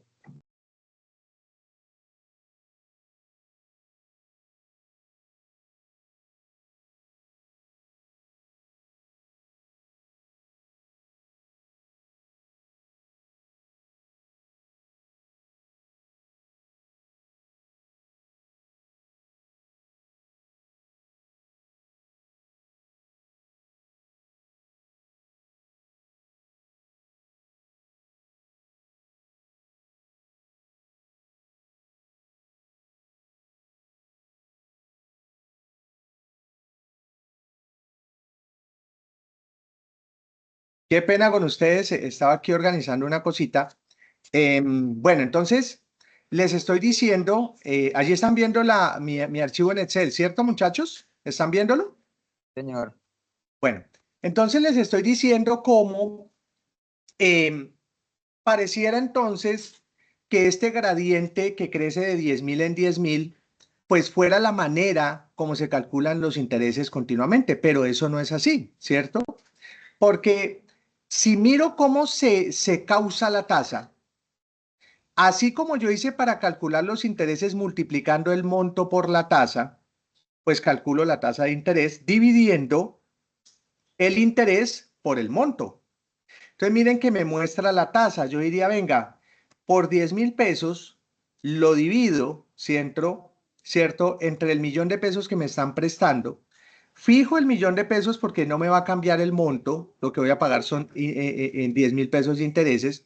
Qué pena con ustedes. Estaba aquí organizando una cosita. Bueno, entonces les estoy diciendo, allí están viendo mi archivo en Excel, ¿cierto, muchachos? ¿Están viéndolo? Señor, Bueno, entonces les estoy diciendo cómo pareciera entonces que este gradiente que crece de 10.000 en 10.000, pues fuera la manera como se calculan los intereses continuamente, pero eso no es así, ¿cierto? Porque si miro cómo se causa la tasa, así como yo hice para calcular los intereses multiplicando el monto por la tasa, pues calculo la tasa de interés dividiendo el interés por el monto. Entonces miren que me muestra la tasa. Yo diría, venga, por 10.000 pesos lo divido, ¿cierto? Entre el millón de pesos que me están prestando. Fijo el millón de pesos porque no me va a cambiar el monto. Lo que voy a pagar son en 10.000 pesos de intereses.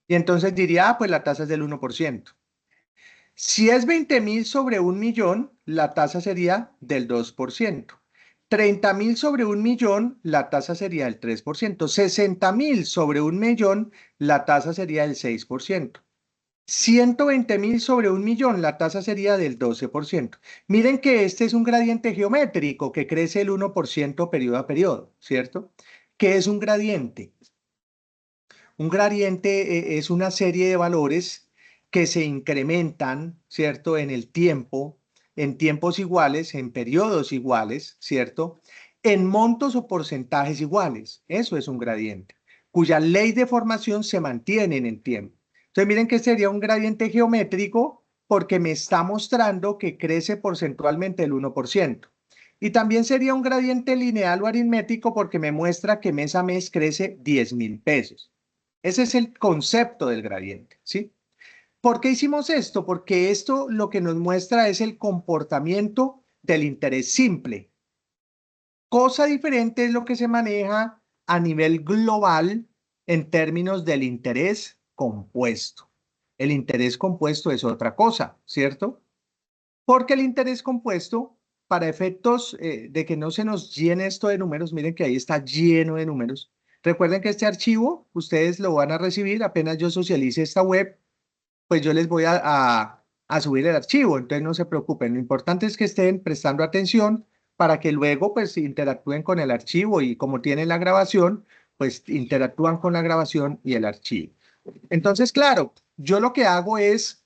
Y entonces diría, pues la tasa es del 1%. Si es 20.000 sobre un millón, la tasa sería del 2%. 30.000 sobre un millón, la tasa sería del 3%. 60.000 sobre un millón, la tasa sería del 6%. 120.000 sobre un millón, la tasa sería del 12%. Miren que este es un gradiente geométrico que crece el 1% periodo a periodo, ¿cierto? ¿Qué es un gradiente? Un gradiente es una serie de valores que se incrementan, ¿cierto? En el tiempo, en tiempos iguales, en periodos iguales, ¿cierto? En montos o porcentajes iguales. Eso es un gradiente, cuya ley de formación se mantiene en el tiempo. Entonces, miren que sería un gradiente geométrico porque me está mostrando que crece porcentualmente el 1%. Y también sería un gradiente lineal o aritmético porque me muestra que mes a mes crece 10.000 pesos. Ese es el concepto del gradiente, ¿sí? ¿Por qué hicimos esto? Porque esto lo que nos muestra es el comportamiento del interés simple. Cosa diferente es lo que se maneja a nivel global en términos del interés compuesto. El interés compuesto es otra cosa, ¿cierto? Porque el interés compuesto, para efectos de que no se nos llene esto de números, miren que ahí está lleno de números. Recuerden que este archivo ustedes lo van a recibir apenas yo socialice esta web, pues yo les voy a subir el archivo, entonces no se preocupen. Lo importante es que estén prestando atención para que luego pues interactúen con el archivo y como tienen la grabación, pues interactúan con la grabación y el archivo. Entonces, claro, yo lo que hago es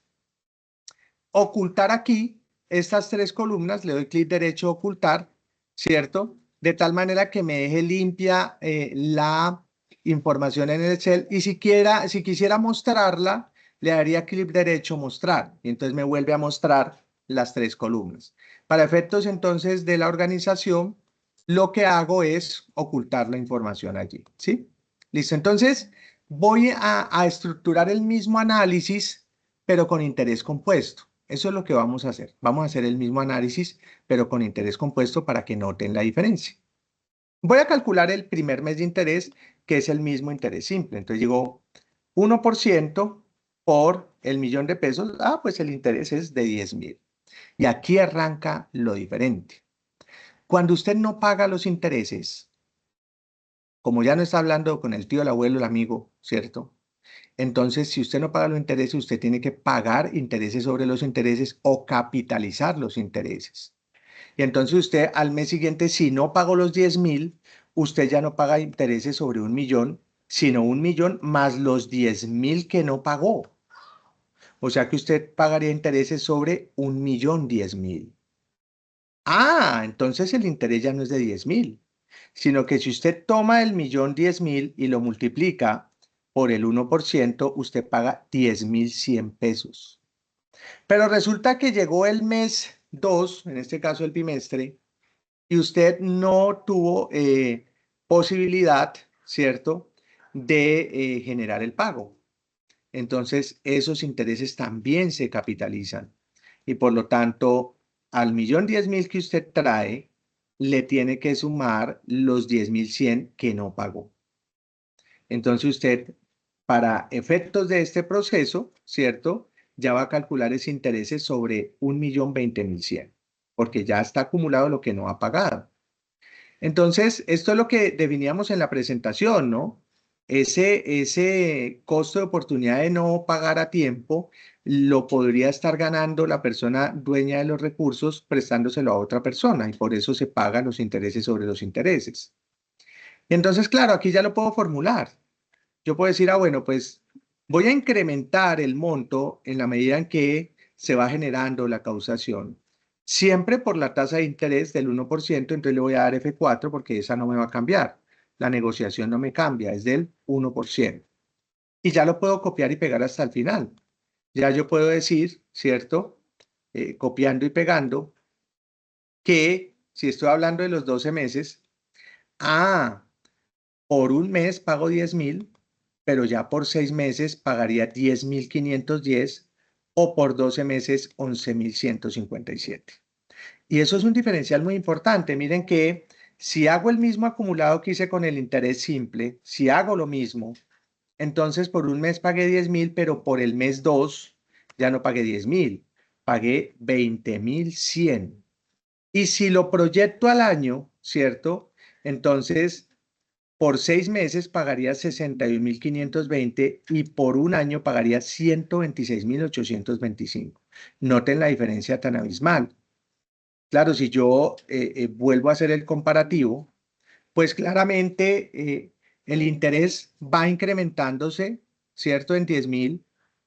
ocultar aquí estas tres columnas, le doy clic derecho a ocultar, ¿cierto? De tal manera que me deje limpia la información en el Excel y si quisiera mostrarla, le daría clic derecho mostrar y entonces me vuelve a mostrar las tres columnas. Para efectos entonces de la organización, lo que hago es ocultar la información allí, ¿sí? Listo, entonces voy a estructurar el mismo análisis, pero con interés compuesto. Eso es lo que vamos a hacer. Vamos a hacer el mismo análisis, pero con interés compuesto para que noten la diferencia. Voy a calcular el primer mes de interés, que es el mismo interés simple. Entonces digo 1% por el millón de pesos. Ah, pues el interés es de 10.000. Y aquí arranca lo diferente. Cuando usted no paga los intereses, como ya no está hablando con el tío, el abuelo, el amigo, ¿cierto? Entonces, si usted no paga los intereses, usted tiene que pagar intereses sobre los intereses o capitalizar los intereses. Y entonces usted al mes siguiente, si no pagó los 10.000, usted ya no paga intereses sobre 1.000.000, sino 1.000.000 más los 10.000 que no pagó. O sea que usted pagaría intereses sobre 1.010.000. Ah, entonces el interés ya no es de 10.000, sino que si usted toma el 1.010.000 y lo multiplica por el 1%, usted paga 10.100 pesos. Pero resulta que llegó el mes 2, en este caso el bimestre, y usted no tuvo posibilidad, ¿cierto?, de generar el pago. Entonces, esos intereses también se capitalizan y por lo tanto, al 1.010.000 que usted trae, le tiene que sumar los 10.100 que no pagó. Entonces, usted, para efectos de este proceso, ¿cierto?, ya va a calcular ese intereses sobre 1.020.100, porque ya está acumulado lo que no ha pagado. Entonces, esto es lo que definíamos en la presentación, ¿no? Ese costo de oportunidad de no pagar a tiempo lo podría estar ganando la persona dueña de los recursos prestándoselo a otra persona y por eso se pagan los intereses sobre los intereses. Entonces, claro, aquí ya lo puedo formular. Yo puedo decir, bueno, pues voy a incrementar el monto en la medida en que se va generando la causación. Siempre por la tasa de interés del 1%, entonces le voy a dar F4 porque esa no me va a cambiar. La negociación no me cambia, es del 1%. Y ya lo puedo copiar y pegar hasta el final. Ya yo puedo decir, ¿cierto? Copiando y pegando, que si estoy hablando de los 12 meses, por un mes pago 10.000, pero ya por 6 meses pagaría 10.510 o por 12 meses 11.157. Y eso es un diferencial muy importante. Miren que si hago el mismo acumulado que hice con el interés simple, si hago lo mismo, entonces por un mes pagué 10.000, pero por el mes 2 ya no pagué 10.000, pagué 20.100. Y si lo proyecto al año, ¿cierto? Entonces por 6 meses pagaría 61.520 y por un año pagaría 126.825. Noten la diferencia tan abismal. Claro, si yo vuelvo a hacer el comparativo, pues claramente el interés va incrementándose, ¿cierto? En 10.000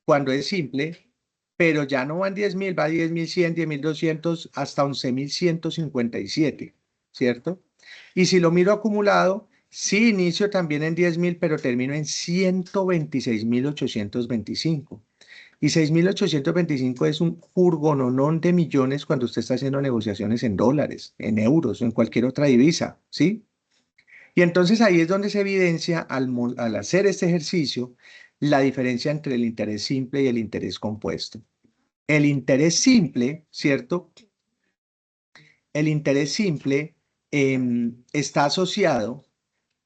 cuando es simple, pero ya no van 10.000, va 10.100, 10.200 hasta 11.157, ¿cierto? Y si lo miro acumulado, sí inicio también en 10.000, pero termino en 126.825. Y 6.825 es un furgononón de millones cuando usted está haciendo negociaciones en dólares, en euros, o en cualquier otra divisa, ¿sí? Y entonces ahí es donde se evidencia al hacer este ejercicio la diferencia entre el interés simple y el interés compuesto. El interés simple, ¿cierto? El interés simple está asociado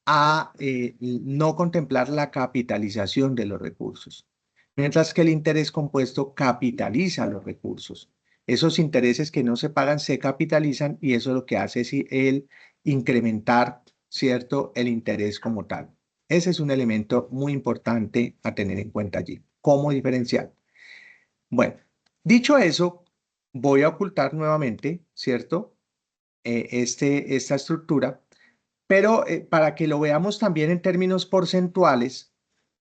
a no contemplar la capitalización de los recursos, mientras que el interés compuesto capitaliza los recursos. Esos intereses que no se pagan se capitalizan y eso lo que hace es el incrementar, ¿cierto?, el interés como tal. Ese es un elemento muy importante a tener en cuenta allí. ¿Cómo diferenciar? Bueno, dicho eso, voy a ocultar nuevamente, ¿cierto?, esta estructura, pero para que lo veamos también en términos porcentuales,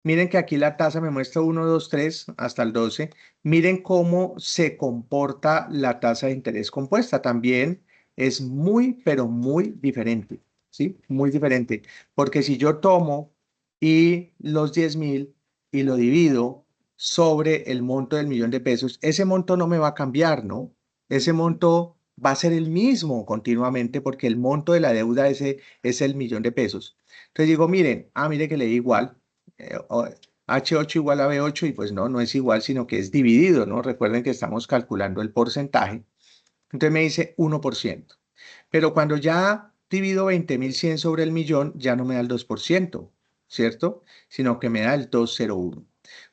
miren que aquí la tasa me muestra 1, 2, 3 hasta el 12. Miren cómo se comporta la tasa de interés compuesta. También es muy, pero muy diferente, ¿sí? Muy diferente. Porque si yo tomo y los 10.000 y lo divido sobre el monto del 1.000.000 de pesos, ese monto no me va a cambiar, ¿no? Ese monto va a ser el mismo continuamente porque el monto de la deuda ese es el 1.000.000 de pesos. Entonces digo, miren, mire que le di igual, H8 igual a B8 y pues no, no es igual, sino que es dividido, ¿no? Recuerden que estamos calculando el porcentaje. Entonces me dice 1%. Pero cuando ya divido 20.100 sobre el millón, ya no me da el 2%, ¿cierto? Sino que me da el 2,01.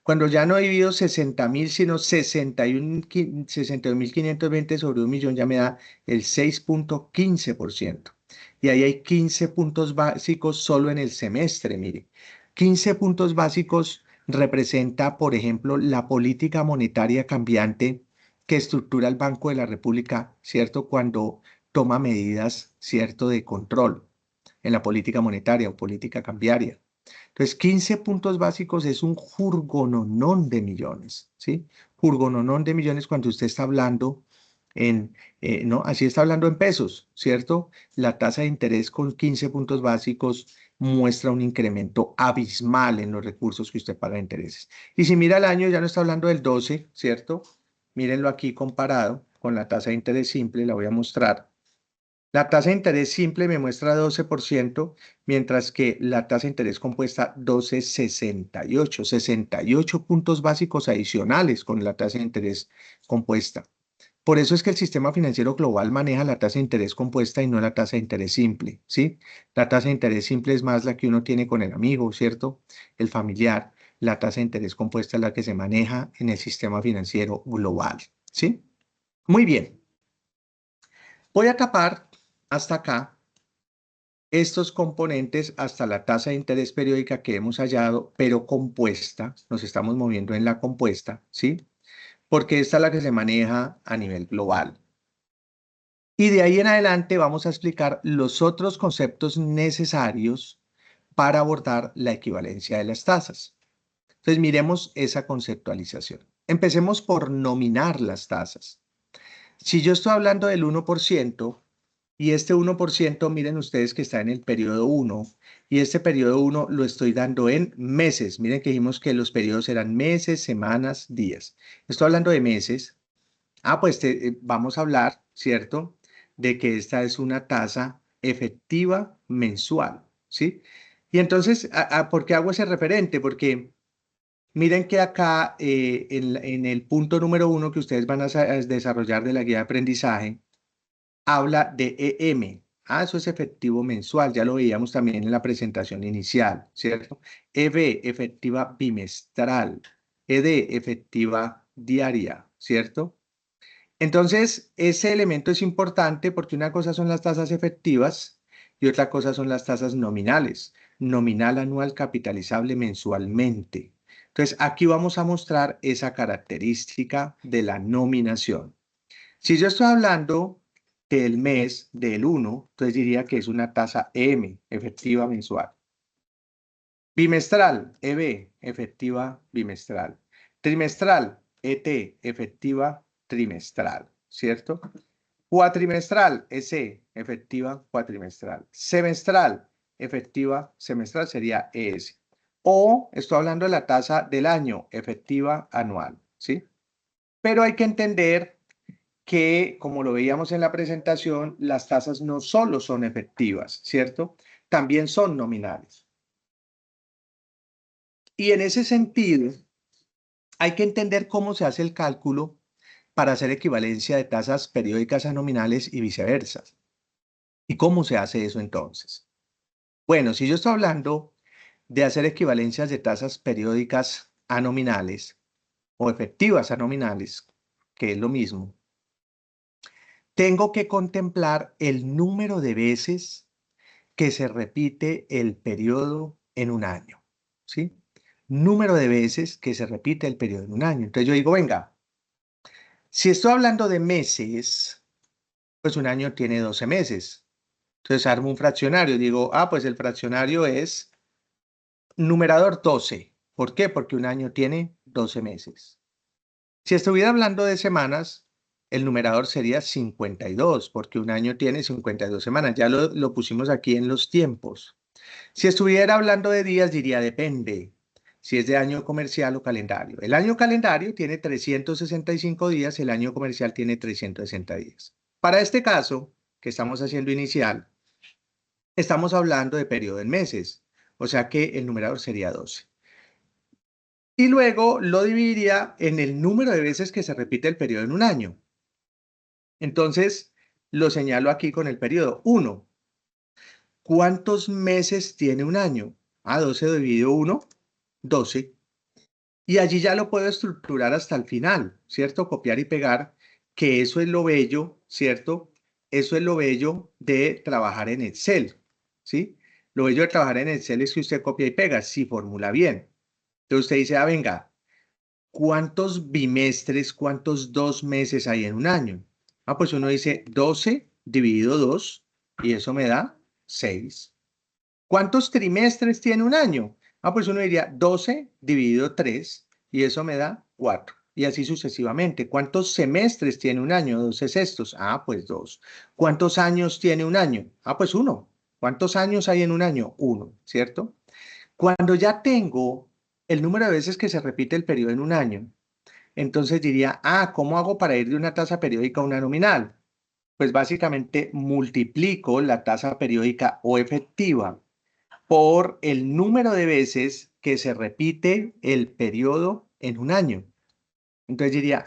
Cuando ya no divido 60.000, sino 61.520 sobre un millón, ya me da el 6,15%. Y ahí hay 15 puntos básicos solo en el semestre, mire. 15 puntos básicos representa, por ejemplo, la política monetaria cambiante que estructura el Banco de la República, ¿cierto? Cuando toma medidas, ¿cierto?, de control en la política monetaria o política cambiaria. Entonces, 15 puntos básicos es un jurgononón de millones, ¿sí? Jurgononón de millones cuando usted está hablando no, así está hablando en pesos, ¿cierto? La tasa de interés con 15 puntos básicos muestra un incremento abismal en los recursos que usted paga de intereses. Y si mira el año, ya no está hablando del 12, ¿cierto? Mírenlo aquí comparado con la tasa de interés simple, la voy a mostrar. La tasa de interés simple me muestra 12%, mientras que la tasa de interés compuesta 12,68, 68 puntos básicos adicionales con la tasa de interés compuesta. Por eso es que el sistema financiero global maneja la tasa de interés compuesta y no la tasa de interés simple, ¿sí? La tasa de interés simple es más la que uno tiene con el amigo, ¿cierto? El familiar. La tasa de interés compuesta es la que se maneja en el sistema financiero global, ¿sí? Muy bien. Voy a tapar hasta acá estos componentes hasta la tasa de interés periódica que hemos hallado, pero compuesta. Nos estamos moviendo en la compuesta, ¿sí? Porque esta es la que se maneja a nivel global. Y de ahí en adelante vamos a explicar los otros conceptos necesarios para abordar la equivalencia de las tasas. Entonces miremos esa conceptualización. Empecemos por nominar las tasas. Si yo estoy hablando del 1% y este 1%, miren ustedes que está en el periodo 1 y este periodo 1 lo estoy dando en meses. Miren que dijimos que los periodos eran meses, semanas, días. Estoy hablando de meses. Pues vamos a hablar, ¿cierto?, de que esta es una tasa efectiva mensual, ¿sí? Y entonces, ¿por qué hago ese referente? Porque miren que acá en el punto número 1 que ustedes van a desarrollar de la guía de aprendizaje, habla de EM. Eso es efectivo mensual, ya lo veíamos también en la presentación inicial, ¿cierto? EB, efectiva bimestral. ED, efectiva diaria, ¿cierto? Entonces, ese elemento es importante porque una cosa son las tasas efectivas y otra cosa son las tasas nominales. Nominal anual capitalizable mensualmente. Entonces, aquí vamos a mostrar esa característica de la nominación. Si yo estoy hablando del mes del 1, entonces diría que es una tasa M, efectiva mensual. Bimestral, EB, efectiva bimestral. Trimestral, ET, efectiva trimestral, ¿cierto? Cuatrimestral, EC, efectiva cuatrimestral. Semestral, efectiva semestral sería ES. O estoy hablando de la tasa del año, efectiva anual, ¿sí? Pero hay que entender que, como lo veíamos en la presentación, las tasas no solo son efectivas, ¿cierto? También son nominales. Y en ese sentido, hay que entender cómo se hace el cálculo para hacer equivalencia de tasas periódicas a nominales y viceversa. ¿Y cómo se hace eso entonces? Bueno, si yo estoy hablando de hacer equivalencias de tasas periódicas a nominales o efectivas a nominales, que es lo mismo, tengo que contemplar el número de veces que se repite el periodo en un año, ¿sí? Número de veces que se repite el periodo en un año. Entonces yo digo, venga, si estoy hablando de meses, pues un año tiene 12 meses. Entonces armo un fraccionario. Digo, pues el fraccionario es numerador 12. ¿Por qué? Porque un año tiene 12 meses. Si estuviera hablando de semanas, el numerador sería 52, porque un año tiene 52 semanas. Ya lo pusimos aquí en los tiempos. Si estuviera hablando de días, diría depende si es de año comercial o calendario. El año calendario tiene 365 días, el año comercial tiene 360 días. Para este caso, que estamos haciendo inicial, estamos hablando de periodo en meses, o sea que el numerador sería 12. Y luego lo dividiría en el número de veces que se repite el periodo en un año. Entonces, lo señalo aquí con el periodo 1. ¿Cuántos meses tiene un año? 12 dividido 1, 12. Y allí ya lo puedo estructurar hasta el final, ¿cierto? Copiar y pegar, que eso es lo bello, ¿cierto? Eso es lo bello de trabajar en Excel, ¿sí? Lo bello de trabajar en Excel es que usted copia y pega, si formula bien. Entonces usted dice, venga, ¿cuántos bimestres, cuántos 2 meses hay en un año? Ah, pues uno dice 12 dividido 2 y eso me da 6. ¿Cuántos trimestres tiene un año? Ah, pues uno diría 12 dividido 3 y eso me da 4. Y así sucesivamente. ¿Cuántos semestres tiene un año? 12 sextos. Ah, pues 2. ¿Cuántos años tiene un año? Ah, pues 1. ¿Cuántos años hay en un año? 1, ¿cierto? Cuando ya tengo el número de veces que se repite el periodo en un año, entonces diría, ¿cómo hago para ir de una tasa periódica a una nominal? Pues básicamente multiplico la tasa periódica o efectiva por el número de veces que se repite el periodo en un año. Entonces diría,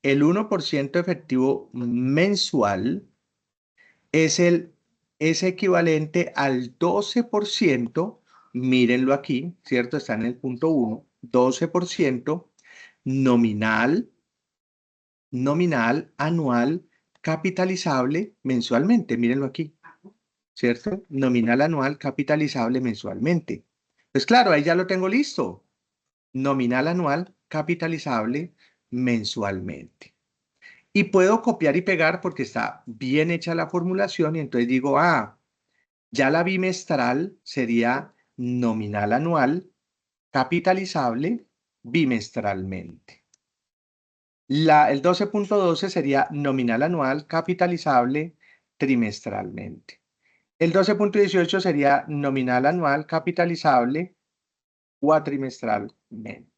el 1% efectivo mensual es equivalente al 12%, mírenlo aquí, ¿cierto? Está en el punto 1, 12% nominal, anual, capitalizable mensualmente, mírenlo aquí, ¿cierto? Nominal anual capitalizable mensualmente. Pues claro, ahí ya lo tengo listo. Nominal anual capitalizable mensualmente. Y puedo copiar y pegar porque está bien hecha la formulación y entonces digo, ya la bimestral sería nominal anual capitalizable bimestralmente. El 12.12 sería nominal anual capitalizable trimestralmente. El 12.18 sería nominal anual capitalizable cuatrimestralmente.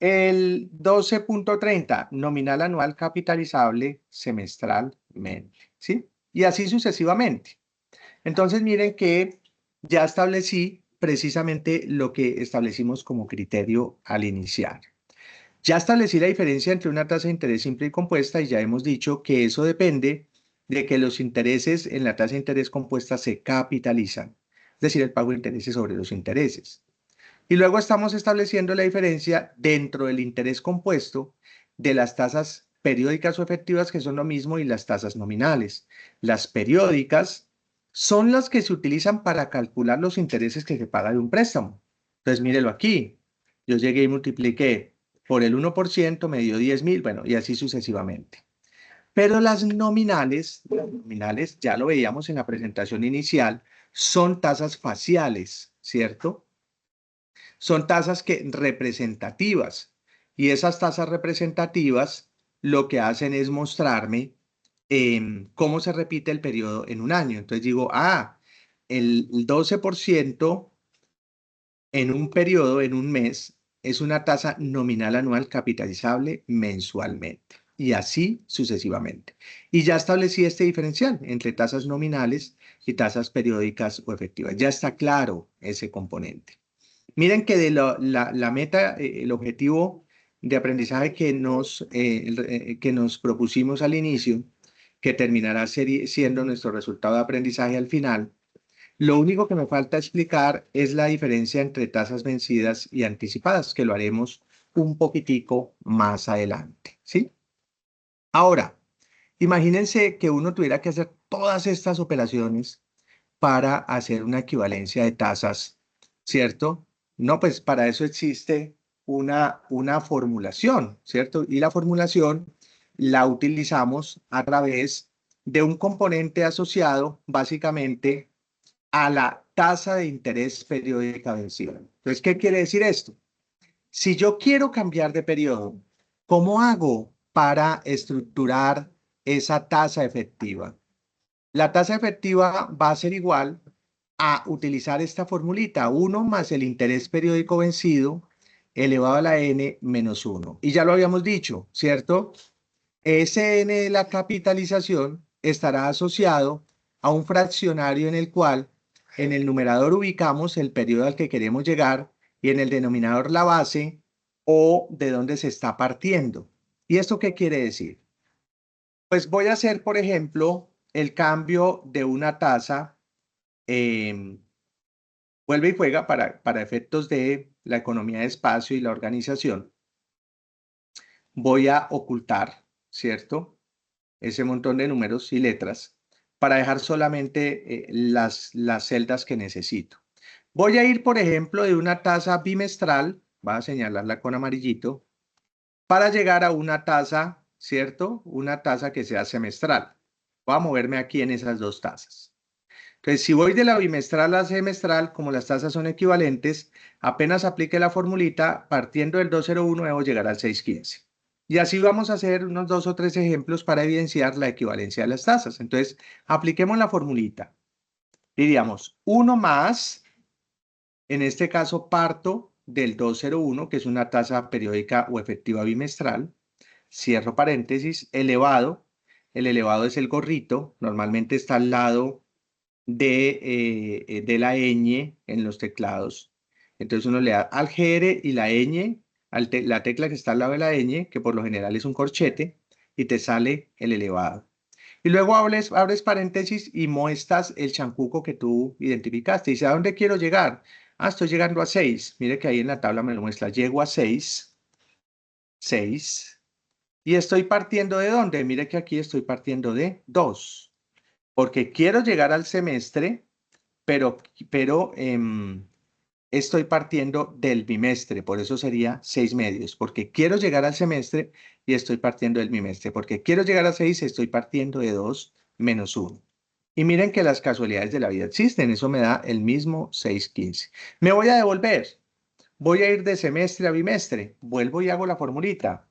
El 12.30, nominal anual capitalizable semestralmente, ¿sí? Y así sucesivamente. Entonces miren que ya establecí precisamente lo que establecimos como criterio al iniciar. Ya establecí la diferencia entre una tasa de interés simple y compuesta y ya hemos dicho que eso depende de que los intereses en la tasa de interés compuesta se capitalizan, es decir, el pago de intereses sobre los intereses. Y luego estamos estableciendo la diferencia dentro del interés compuesto de las tasas periódicas o efectivas, que son lo mismo, y las tasas nominales. Las periódicas son las que se utilizan para calcular los intereses que se paga de un préstamo. Entonces, mírelo aquí. Yo llegué y multipliqué por el 1%, me dio 10.000, bueno, y así sucesivamente. Pero las nominales, ya lo veíamos en la presentación inicial, son tasas faciales, ¿cierto? Son tasas representativas y esas tasas representativas lo que hacen es mostrarme cómo se repite el periodo en un año. Entonces digo, el 12% en un periodo, en un mes, es una tasa nominal anual capitalizable mensualmente y así sucesivamente. Y ya establecí este diferencial entre tasas nominales y tasas periódicas o efectivas. Ya está claro ese componente. Miren que de la meta, el objetivo de aprendizaje que nos propusimos al inicio, que terminará siendo nuestro resultado de aprendizaje al final, lo único que me falta explicar es la diferencia entre tasas vencidas y anticipadas, que lo haremos un poquitico más adelante, ¿sí? Ahora, imagínense que uno tuviera que hacer todas estas operaciones para hacer una equivalencia de tasas, ¿cierto? No, pues para eso existe una formulación, ¿cierto? Y la formulación la utilizamos a través de un componente asociado básicamente a la tasa de interés periódica vencida. Entonces, ¿qué quiere decir esto? Si yo quiero cambiar de periodo, ¿cómo hago para estructurar esa tasa efectiva? La tasa efectiva va a ser igual a utilizar esta formulita, 1 más el interés periódico vencido elevado a la n menos 1. Y ya lo habíamos dicho, ¿cierto? Ese n de la capitalización estará asociado a un fraccionario en el cual en el numerador ubicamos el periodo al que queremos llegar y en el denominador la base o de dónde se está partiendo. ¿Y esto qué quiere decir? Pues voy a hacer, por ejemplo, el cambio de una tasa, vuelve y juega para efectos de la economía de espacio y la organización. Voy a ocultar, ¿cierto? Ese montón de números y letras para dejar solamente las celdas que necesito. Voy a ir, por ejemplo, de una tasa bimestral va a señalarla con amarillito, para llegar a una tasa, ¿cierto? Una tasa que sea semestral. Voy a moverme aquí en esas dos tasas. Entonces, si voy de la bimestral a la semestral, como las tasas son equivalentes, apenas aplique la formulita, partiendo del 201 debo llegar al 615. Y así vamos a hacer unos 2 o 3 ejemplos para evidenciar la equivalencia de las tasas. Entonces, apliquemos la formulita. Diríamos 1 más, en este caso parto del 201, que es una tasa periódica o efectiva bimestral, cierro paréntesis, elevado, el elevado es el gorrito, normalmente está al lado de la ñ en los teclados. Entonces uno le da al GR y la ñ, la tecla que está al lado de la ñ, que por lo general es un corchete, y te sale el elevado. Y luego abres paréntesis y muestras el chancuco que tú identificaste. Dice, ¿a dónde quiero llegar? Ah, estoy llegando a 6. Mire que ahí en la tabla me lo muestra. Llego a 6. 6. ¿Y estoy partiendo de dónde? Mire que aquí estoy partiendo de 2. Porque quiero llegar al semestre, pero estoy partiendo del bimestre, por eso sería 6 medios, porque quiero llegar al semestre y estoy partiendo del bimestre, porque quiero llegar a 6, estoy partiendo de 2 menos 1. Y miren que las casualidades de la vida existen, eso me da el mismo 615. Me voy a devolver, voy a ir de semestre a bimestre, vuelvo y hago la formulita.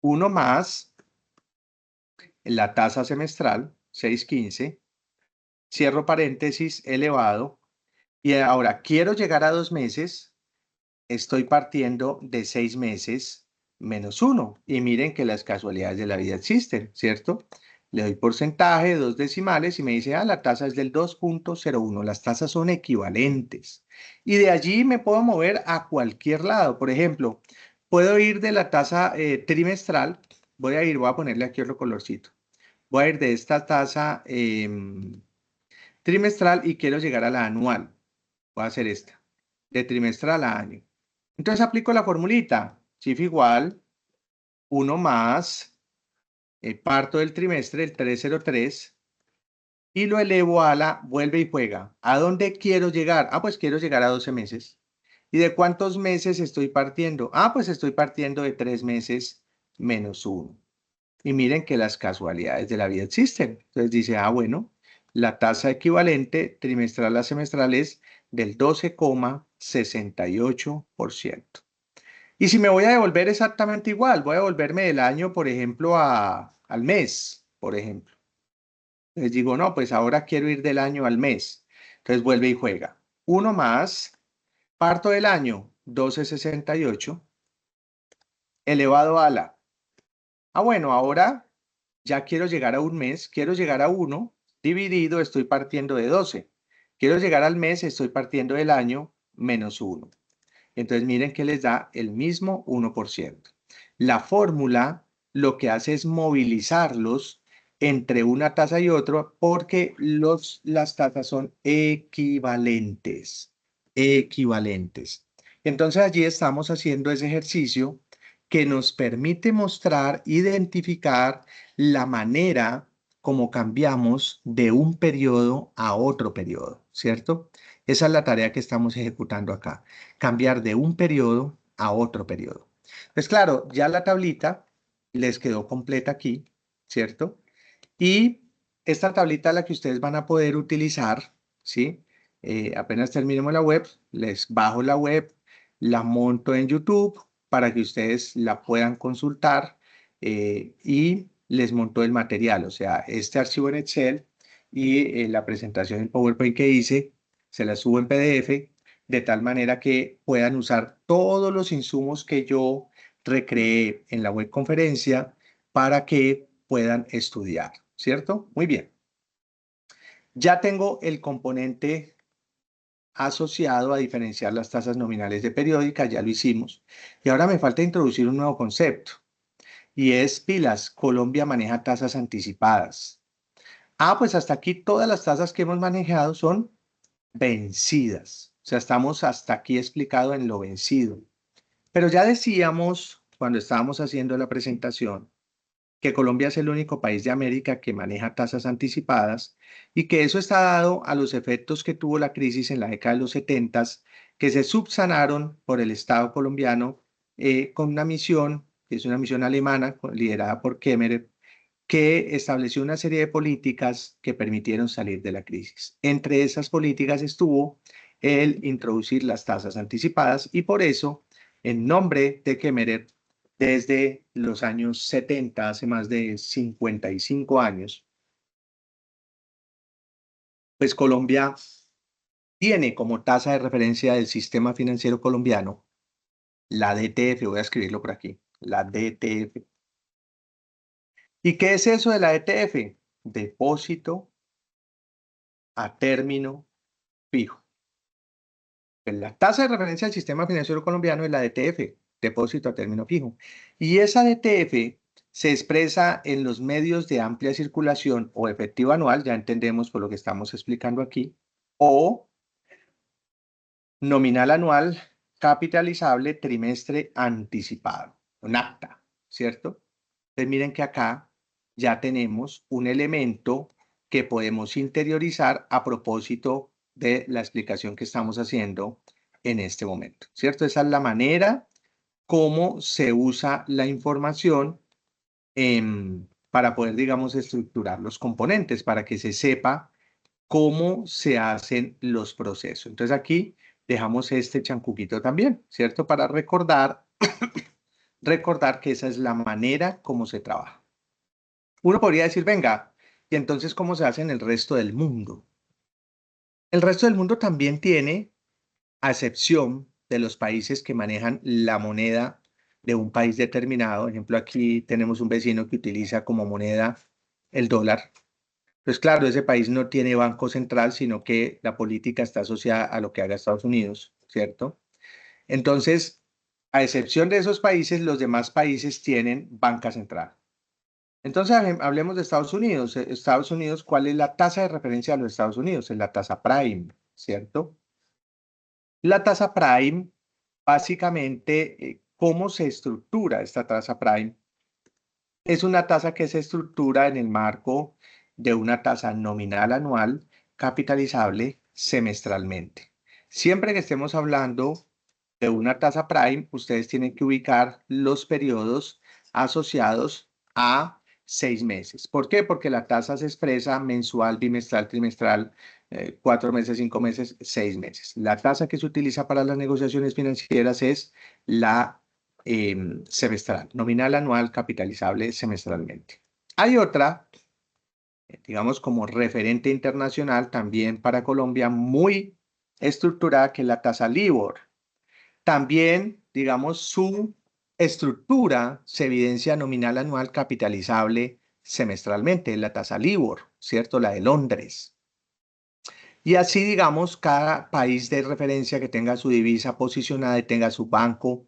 1 más la tasa semestral, 615, cierro paréntesis, elevado, y ahora quiero llegar a 2 meses, estoy partiendo de 6 meses menos 1. Y miren que las casualidades de la vida existen, ¿cierto? Le doy porcentaje, 2 decimales y me dice, la tasa es del 2.01. Las tasas son equivalentes. Y de allí me puedo mover a cualquier lado. Por ejemplo, puedo ir de la tasa trimestral. Voy a ponerle aquí otro colorcito. Voy a ir de esta tasa trimestral y quiero llegar a la anual. Voy a hacer esta, de trimestral a año. Entonces aplico la formulita, CIF igual 1 más, parto del trimestre, el 303, y lo elevo a la vuelve y juega. ¿A dónde quiero llegar? Pues quiero llegar a 12 meses. ¿Y de cuántos meses estoy partiendo? Pues estoy partiendo de 3 meses menos 1. Y miren que las casualidades de la vida existen. Entonces dice, bueno, la tasa equivalente trimestral a semestral es del 12,68%. Y si me voy a devolver exactamente igual, voy a devolverme del año, por ejemplo, al mes, por ejemplo. Les digo, no, pues ahora quiero ir del año al mes. Entonces vuelve y juega. 1 más, parto del año, 12,68, elevado a la. Bueno, ahora ya quiero llegar a un mes, quiero llegar a 1, dividido, estoy partiendo de 12. Quiero llegar al mes, estoy partiendo del año, menos 1. Entonces miren que les da el mismo 1%. La fórmula lo que hace es movilizarlos entre una tasa y otra porque las tasas son equivalentes. Equivalentes. Entonces allí estamos haciendo ese ejercicio que nos permite mostrar, identificar la manera como cambiamos de un periodo a otro periodo, ¿cierto? Esa es la tarea que estamos ejecutando acá, cambiar de un periodo a otro periodo. Pues claro, ya la tablita les quedó completa aquí, ¿cierto? Y esta tablita es la que ustedes van a poder utilizar, ¿sí? Apenas terminemos la web, les bajo la web, la monto en YouTube para que ustedes la puedan consultar y les monto el material, o sea, este archivo en Excel y la presentación en PowerPoint que hice, se la subo en PDF, de tal manera que puedan usar todos los insumos que yo recreé en la web conferencia para que puedan estudiar, ¿cierto? Muy bien. Ya tengo el componente asociado a diferenciar las tasas nominales de periódica, ya lo hicimos. Y ahora me falta introducir un nuevo concepto y es pilas, Colombia maneja tasas anticipadas. Pues hasta aquí todas las tasas que hemos manejado son vencidas. O sea, estamos hasta aquí explicado en lo vencido. Pero ya decíamos cuando estábamos haciendo la presentación que Colombia es el único país de América que maneja tasas anticipadas y que eso está dado a los efectos que tuvo la crisis en la década de los 70 que se subsanaron por el Estado colombiano con una misión, que es una misión alemana, liderada por Kemmerer, que estableció una serie de políticas que permitieron salir de la crisis. Entre esas políticas estuvo el introducir las tasas anticipadas y por eso, en nombre de Kemmerer, desde los años 70, hace más de 55 años, pues Colombia tiene como tasa de referencia del sistema financiero colombiano la DTF, voy a escribirlo por aquí, la DTF. ¿Y qué es eso de la DTF? Depósito a término fijo. Pues la tasa de referencia del sistema financiero colombiano es la DTF, depósito a término fijo. Y esa DTF se expresa en los medios de amplia circulación o efectivo anual, ya entendemos por lo que estamos explicando aquí, o nominal anual capitalizable trimestre anticipado, un acta, ¿cierto? Entonces miren que acá ya tenemos un elemento que podemos interiorizar a propósito de la explicación que estamos haciendo en este momento, ¿cierto? Esa es la manera como se usa la información para poder, digamos, estructurar los componentes, para que se sepa cómo se hacen los procesos. Entonces aquí dejamos este chancuquito también, ¿cierto? Para recordar, recordar que esa es la manera como se trabaja. Uno podría decir, venga, ¿y entonces cómo se hace en el resto del mundo? El resto del mundo también tiene, a excepción de los países que manejan la moneda de un país determinado. Por ejemplo, aquí tenemos un vecino que utiliza como moneda el dólar. Pues claro, ese país no tiene banco central, sino que la política está asociada a lo que haga Estados Unidos, ¿cierto? Entonces, a excepción de esos países, los demás países tienen banca central. Entonces, hablemos de Estados Unidos. Estados Unidos, ¿cuál es la tasa de referencia de los Estados Unidos? Es la tasa Prime, ¿cierto? La tasa Prime, básicamente, ¿cómo se estructura esta tasa Prime? Es una tasa que se estructura en el marco de una tasa nominal anual capitalizable semestralmente. Siempre que estemos hablando de una tasa Prime, ustedes tienen que ubicar los periodos asociados a 6 meses. ¿Por qué? Porque la tasa se expresa mensual, bimestral, trimestral, 4 meses, 5 meses, 6 meses. La tasa que se utiliza para las negociaciones financieras es la semestral, nominal anual capitalizable semestralmente. Hay otra, digamos, como referente internacional también para Colombia, muy estructurada, que es la tasa LIBOR. También, digamos, su estructura se evidencia nominal anual capitalizable semestralmente, la tasa LIBOR, ¿cierto? La de Londres. Y así, digamos, cada país de referencia que tenga su divisa posicionada y tenga su banco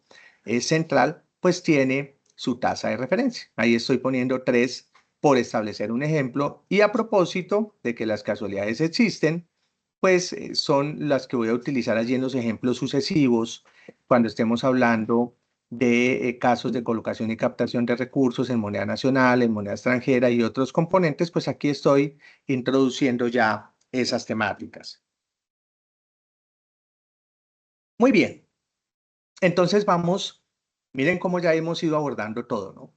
central, pues tiene su tasa de referencia. Ahí estoy poniendo 3 por establecer un ejemplo. Y a propósito de que las casualidades existen, pues son las que voy a utilizar allí en los ejemplos sucesivos cuando estemos hablando de casos de colocación y captación de recursos en moneda nacional, en moneda extranjera y otros componentes, pues aquí estoy introduciendo ya esas temáticas. Muy bien, entonces vamos, miren cómo ya hemos ido abordando todo, ¿no?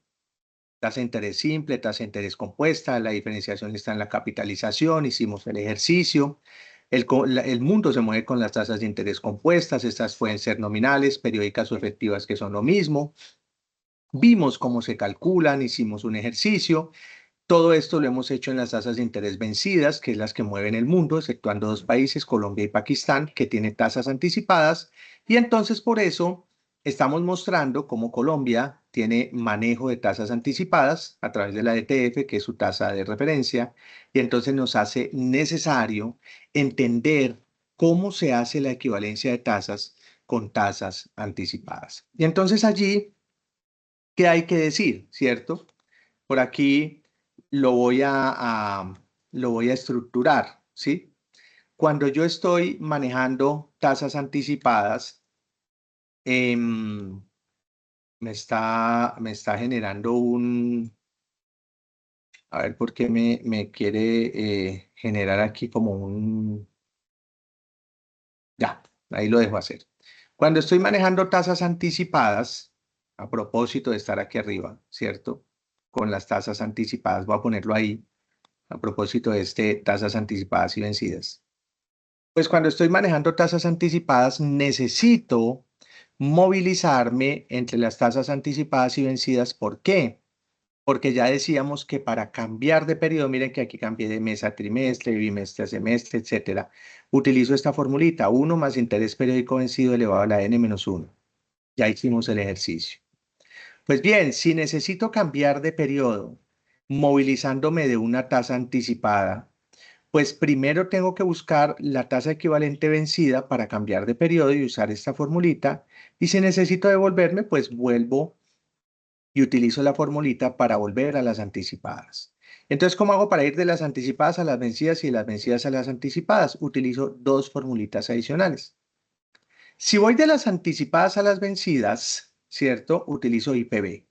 Tasa de interés simple, tasa de interés compuesta, la diferenciación está en la capitalización, hicimos el ejercicio, el mundo se mueve con las tasas de interés compuestas, estas pueden ser nominales, periódicas o efectivas, que son lo mismo. Vimos cómo se calculan, hicimos un ejercicio. Todo esto lo hemos hecho en las tasas de interés vencidas, que es las que mueven el mundo, exceptuando 2 países, Colombia y Pakistán, que tienen tasas anticipadas. Y entonces por eso estamos mostrando cómo Colombia tiene manejo de tasas anticipadas a través de la DTF, que es su tasa de referencia, y entonces nos hace necesario entender cómo se hace la equivalencia de tasas con tasas anticipadas. Y entonces allí, ¿qué hay que decir? ¿Cierto? Por aquí lo voy lo voy a estructurar, ¿sí? Cuando yo estoy manejando tasas anticipadas, em, me está generando a ver por qué me quiere generar aquí como ya. Ahí lo dejo hacer. Cuando estoy manejando tasas anticipadas, a propósito de estar aquí arriba, ¿cierto? Con las tasas anticipadas, voy a ponerlo ahí, a propósito de tasas anticipadas y vencidas. Pues cuando estoy manejando tasas anticipadas, necesito movilizarme entre las tasas anticipadas y vencidas. ¿Por qué? Porque ya decíamos que para cambiar de periodo, miren que aquí cambié de mes a trimestre, bimestre a semestre, etcétera. Utilizo esta formulita, 1 más interés periódico vencido elevado a la n menos 1. Ya hicimos el ejercicio. Pues bien, si necesito cambiar de periodo, movilizándome de una tasa anticipada, pues primero tengo que buscar la tasa equivalente vencida para cambiar de periodo y usar esta formulita. Y si necesito devolverme, pues vuelvo y utilizo la formulita para volver a las anticipadas. Entonces, ¿cómo hago para ir de las anticipadas a las vencidas y de las vencidas a las anticipadas? Utilizo dos formulitas adicionales. Si voy de las anticipadas a las vencidas, ¿cierto? Utilizo IPV.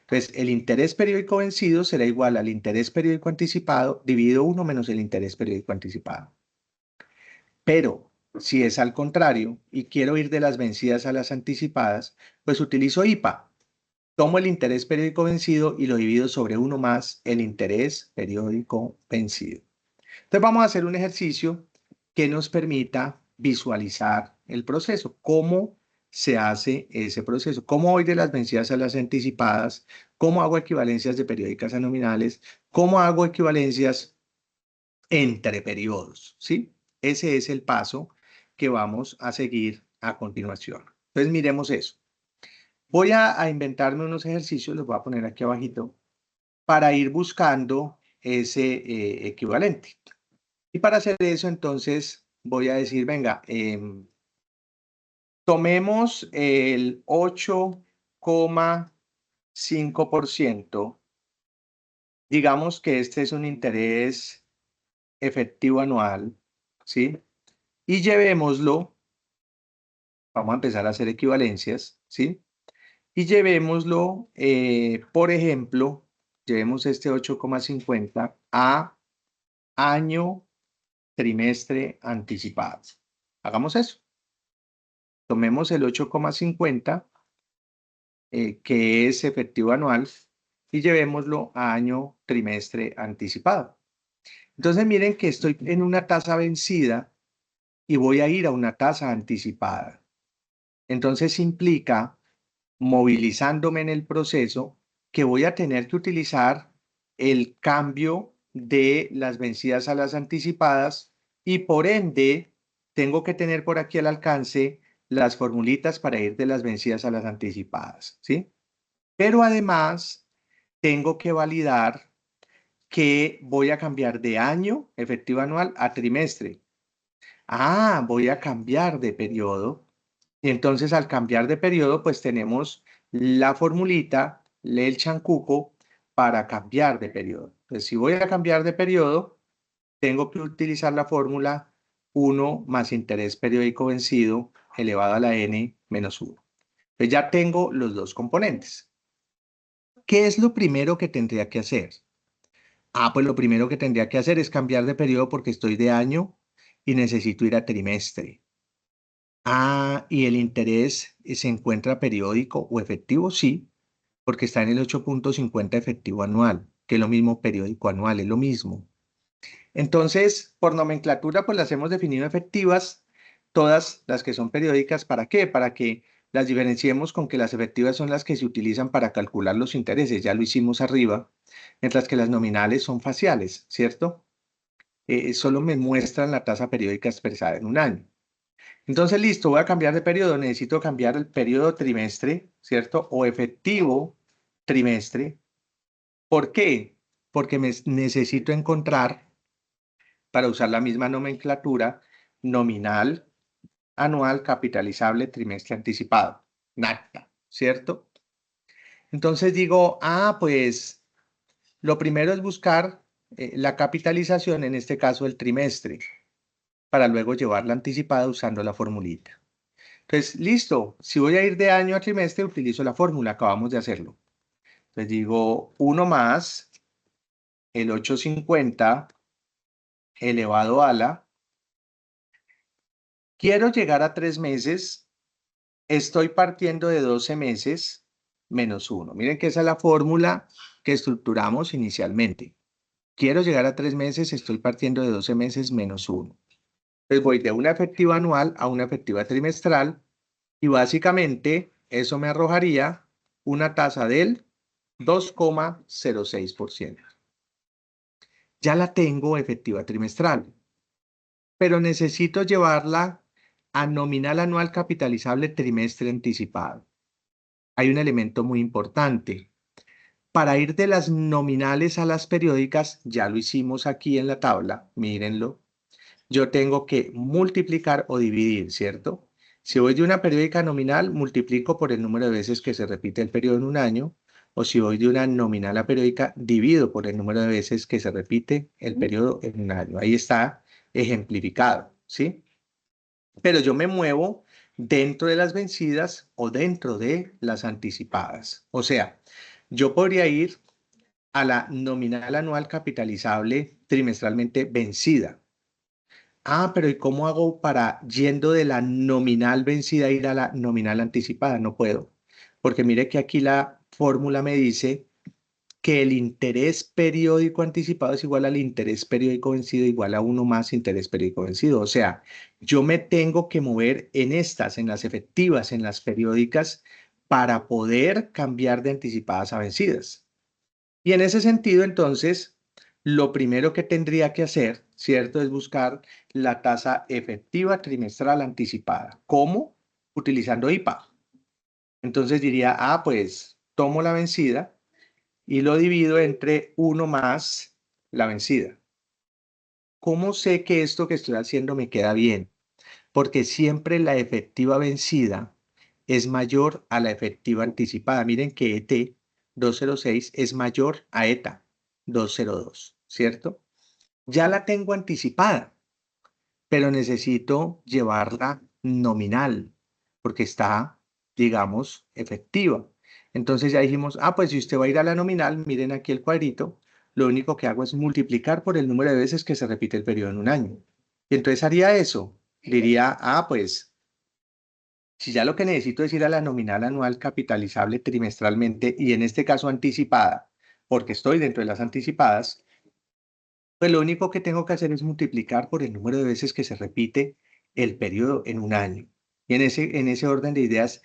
Entonces, el interés periódico vencido será igual al interés periódico anticipado dividido 1 menos el interés periódico anticipado. Pero si es al contrario y quiero ir de las vencidas a las anticipadas, pues utilizo IPA. Tomo el interés periódico vencido y lo divido sobre 1 más el interés periódico vencido. Entonces vamos a hacer un ejercicio que nos permita visualizar el proceso. ¿Cómo se hace ese proceso? ¿Cómo voy de las vencidas a las anticipadas? ¿Cómo hago equivalencias de periódicas a nominales? ¿Cómo hago equivalencias entre periodos? ¿Sí? Ese es el paso que vamos a seguir a continuación. Entonces miremos eso. Voy a inventarme unos ejercicios, los voy a poner aquí abajito, para ir buscando ese equivalente. Y para hacer eso, entonces, voy a decir, venga, tomemos el 8,5%. Digamos que este es un interés efectivo anual, ¿sí? Y llevémoslo, vamos a empezar a hacer equivalencias, ¿sí? Y llevémoslo, por ejemplo, llevemos este 8,50 a año trimestre anticipado. Hagamos eso. Tomemos el 8,50, que es efectivo anual, y llevémoslo a año trimestre anticipado. Entonces miren que estoy en una tasa vencida y voy a ir a una tasa anticipada. Entonces implica, movilizándome en el proceso, que voy a tener que utilizar el cambio de las vencidas a las anticipadas y por ende tengo que tener por aquí al alcance las formulitas para ir de las vencidas a las anticipadas, ¿sí? Pero además tengo que validar que voy a cambiar de año efectivo anual a trimestre. Ah, voy a cambiar de periodo. Y entonces al cambiar de periodo, pues tenemos la formulita, el chancuco, para cambiar de periodo. Entonces, si voy a cambiar de periodo, tengo que utilizar la fórmula 1 más interés periódico vencido elevado a la n menos 1. Entonces ya tengo los dos componentes. ¿Qué es lo primero que tendría que hacer? Ah, pues lo primero que tendría que hacer es cambiar de periodo porque estoy de año y necesito ir a trimestre. Ah, ¿y el interés se encuentra periódico o efectivo? Sí, porque está en el 8,50 efectivo anual, que es lo mismo periódico anual, es lo mismo. Entonces, por nomenclatura, pues las hemos definido efectivas, todas las que son periódicas. ¿Para qué? Para que las diferenciemos con que las efectivas son las que se utilizan para calcular los intereses, ya lo hicimos arriba, mientras que las nominales son faciales, ¿cierto? Solo me muestran la tasa periódica expresada en un año. Entonces, listo, voy a cambiar de periodo, necesito cambiar el periodo trimestre, ¿cierto? O efectivo trimestre. ¿Por qué? Porque me necesito encontrar, para usar la misma nomenclatura, nominal, anual, capitalizable, trimestre anticipado. NACTA, ¿cierto? Entonces digo, pues lo primero es buscar la capitalización, en este caso el trimestre, para luego llevarla anticipada usando la formulita. Entonces, listo, si voy a ir de año a trimestre, utilizo la fórmula, acabamos de hacerlo. Entonces digo 1 más el 850 elevado a la Quiero llegar a 3 meses, estoy partiendo de 12 meses menos 1. Miren que esa es la fórmula que estructuramos inicialmente. Quiero llegar a 3 meses, estoy partiendo de 12 meses menos 1. Entonces voy de una efectiva anual a una efectiva trimestral y básicamente eso me arrojaría una tasa del 2,06%. Ya la tengo efectiva trimestral, pero necesito llevarla a nominal anual capitalizable trimestre anticipado. Hay un elemento muy importante. Para ir de las nominales a las periódicas, ya lo hicimos aquí en la tabla, mírenlo. Yo tengo que multiplicar o dividir, ¿cierto? Si voy de una periódica nominal, multiplico por el número de veces que se repite el periodo en un año, o si voy de una nominal a periódica, divido por el número de veces que se repite el periodo en un año. Ahí está ejemplificado, ¿sí? Pero yo me muevo dentro de las vencidas o dentro de las anticipadas. O sea, yo podría ir a la nominal anual capitalizable trimestralmente vencida. Ah, pero ¿y cómo hago para yendo de la nominal vencida ir a la nominal anticipada? No puedo, porque mire que aquí la fórmula me dice que el interés periódico anticipado es igual al interés periódico vencido igual a 1 más interés periódico vencido. O sea, yo me tengo que mover en estas, en las efectivas, en las periódicas, para poder cambiar de anticipadas a vencidas. Y en ese sentido, entonces, lo primero que tendría que hacer, ¿cierto? Es buscar la tasa efectiva trimestral anticipada. ¿Cómo? Utilizando IPA. Entonces diría, ah, pues tomo la vencida y lo divido entre 1 más la vencida. ¿Cómo sé que esto que estoy haciendo me queda bien? Porque siempre la efectiva vencida es mayor a la efectiva anticipada. Miren que ET 206 es mayor a ETA 202, ¿cierto? Ya la tengo anticipada, pero necesito llevarla nominal, porque está, digamos, efectiva. Entonces ya dijimos, ah, pues si usted va a ir a la nominal, miren aquí el cuadrito, lo único que hago es multiplicar por el número de veces que se repite el periodo en un año. Y entonces haría eso, diría, ah, pues si ya lo que necesito es ir a la nominal anual capitalizable trimestralmente y en este caso anticipada, porque estoy dentro de las anticipadas, pues lo único que tengo que hacer es multiplicar por el número de veces que se repite el periodo en un año. Y en ese orden de ideas,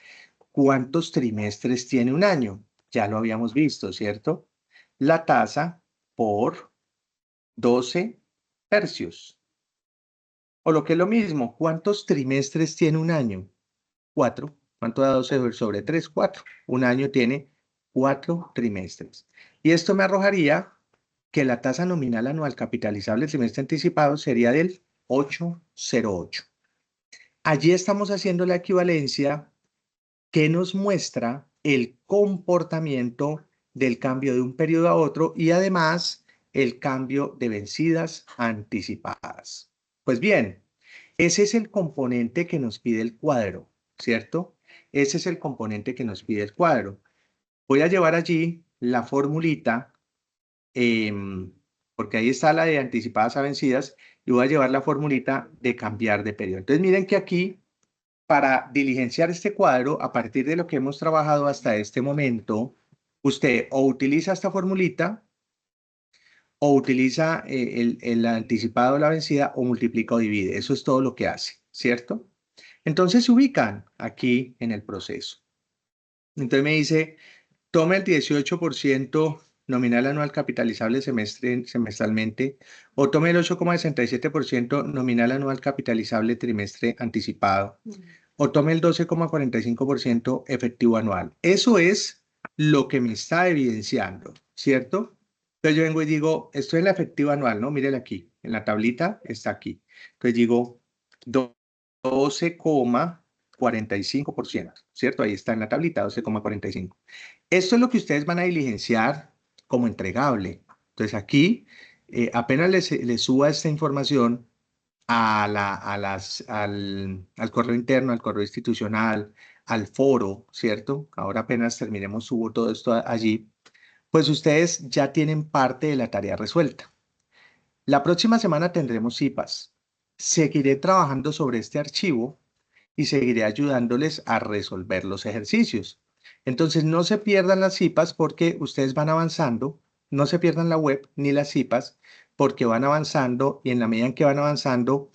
¿cuántos trimestres tiene un año? Ya lo habíamos visto, ¿cierto? La tasa por 12 tercios. O lo que es lo mismo, ¿cuántos trimestres tiene un año? 4. ¿Cuánto da 12 sobre 3? 4. Un año tiene 4 trimestres. Y esto me arrojaría que la tasa nominal anual capitalizable trimestre anticipado sería del 8,08. Allí estamos haciendo la equivalencia que nos muestra el comportamiento del cambio de un periodo a otro y además el cambio de vencidas anticipadas. Pues bien, ese es el componente que nos pide el cuadro, ¿cierto? Ese es el componente que nos pide el cuadro. Voy a llevar allí la formulita, porque ahí está la de anticipadas a vencidas, y voy a llevar la formulita de cambiar de periodo. Entonces miren que aquí, para diligenciar este cuadro, a partir de lo que hemos trabajado hasta este momento, usted o utiliza esta formulita, o utiliza el anticipado o la vencida, o multiplica o divide. Eso es todo lo que hace, ¿cierto? Entonces se ubican aquí en el proceso. Entonces me dice, tome el 18% nominal anual capitalizable semestralmente o tome el 8,67% nominal anual capitalizable trimestre anticipado o tome el 12,45% efectivo anual. Eso es lo que me está evidenciando, ¿cierto? Entonces yo vengo y digo, esto es la efectiva anual, ¿no? Mírenla aquí, en la tablita está aquí. Entonces digo 12,45%, ¿cierto? Ahí está en la tablita, 12,45. Esto es lo que ustedes van a diligenciar como entregable. Entonces aquí, apenas les suba esta información al correo interno, al correo institucional, al foro, ¿cierto? Ahora apenas terminemos, subo todo esto allí, pues ustedes ya tienen parte de la tarea resuelta. La próxima semana tendremos CIPAS. seguiré trabajando sobre este archivo y seguiré ayudándoles a resolver los ejercicios. Entonces, no se pierdan las cipas porque ustedes van avanzando, no se pierdan la web ni las cipas porque van avanzando y en la medida en que van avanzando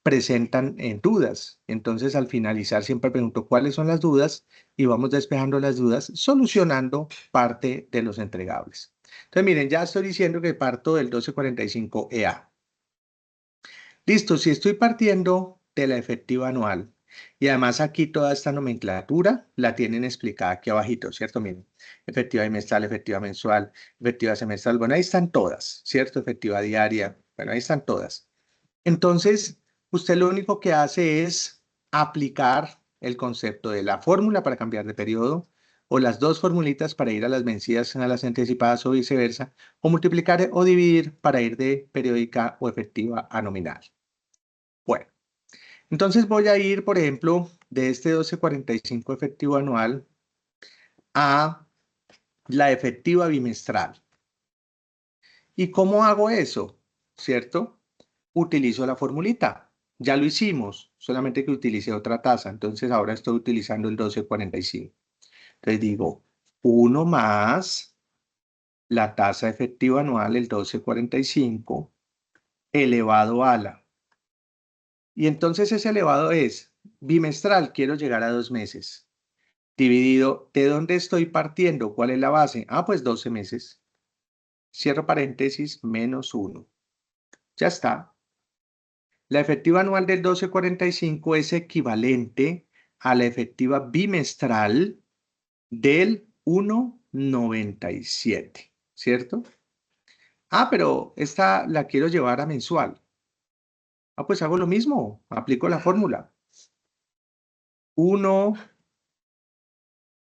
presentan dudas. Entonces, al finalizar siempre pregunto cuáles son las dudas y vamos despejando las dudas, solucionando parte de los entregables. Entonces, miren, ya estoy diciendo que parto del 1245 EA. Listo, si estoy partiendo de la efectiva anual y además aquí toda esta nomenclatura la tienen explicada aquí abajito, ¿cierto? Miren, efectiva bimestral, efectiva mensual, efectiva semestral, bueno, ahí están todas, ¿cierto? Efectiva diaria, bueno, ahí están todas. Entonces, usted lo único que hace es aplicar el concepto de la fórmula para cambiar de periodo o las dos formulitas para ir a las vencidas a las anticipadas o viceversa, o multiplicar o dividir para ir de periódica o efectiva a nominal. Bueno, entonces voy a ir, por ejemplo, de este 1245 efectivo anual a la efectiva bimestral. ¿Y cómo hago eso? ¿Cierto? Utilizo la formulita. Ya lo hicimos, solamente que utilicé otra tasa. Entonces ahora estoy utilizando el 1245. Entonces digo 1 más la tasa efectiva anual, el 1245, elevado a la. Y entonces ese elevado es bimestral, quiero llegar a 2 meses. Dividido, ¿de dónde estoy partiendo? ¿Cuál es la base? Ah, pues 12 meses. Cierro paréntesis, menos 1. Ya está. La efectiva anual del 1245 es equivalente a la efectiva bimestral del 1,97, ¿cierto? Ah, pero esta la quiero llevar a mensual. Ah, pues hago lo mismo, aplico la fórmula. 1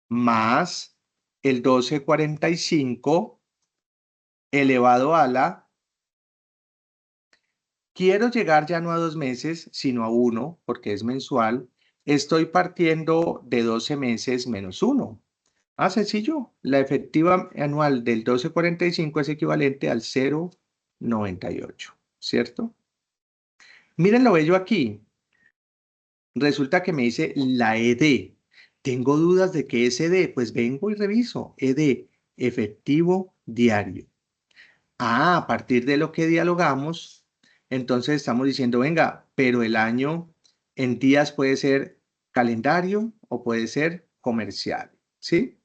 más el 1245 elevado a la. Quiero llegar ya no a 2 meses, sino a 1, porque es mensual. Estoy partiendo de 12 meses menos 1. Ah, sencillo. La efectiva anual del 1245 es equivalente al 0,98, ¿cierto? Miren lo bello aquí. Resulta que me dice la ED. Tengo dudas de qué es ED. Pues vengo y reviso. ED, efectivo diario. Ah, a partir de lo que dialogamos, entonces estamos diciendo, venga, pero el año en días puede ser calendario o puede ser comercial, ¿sí?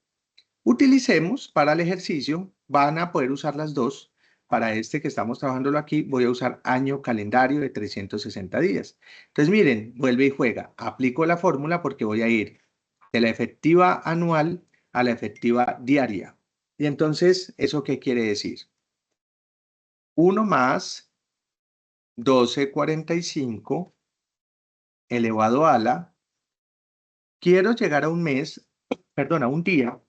Utilicemos para el ejercicio, van a poder usar las dos. Para este que estamos trabajándolo aquí, voy a usar año calendario de 360 días. Entonces, miren, vuelve y juega. Aplico la fórmula porque voy a ir de la efectiva anual a la efectiva diaria. Y entonces, ¿eso qué quiere decir? 1 más 1245 elevado a la. Quiero llegar a un mes, perdón, a un día.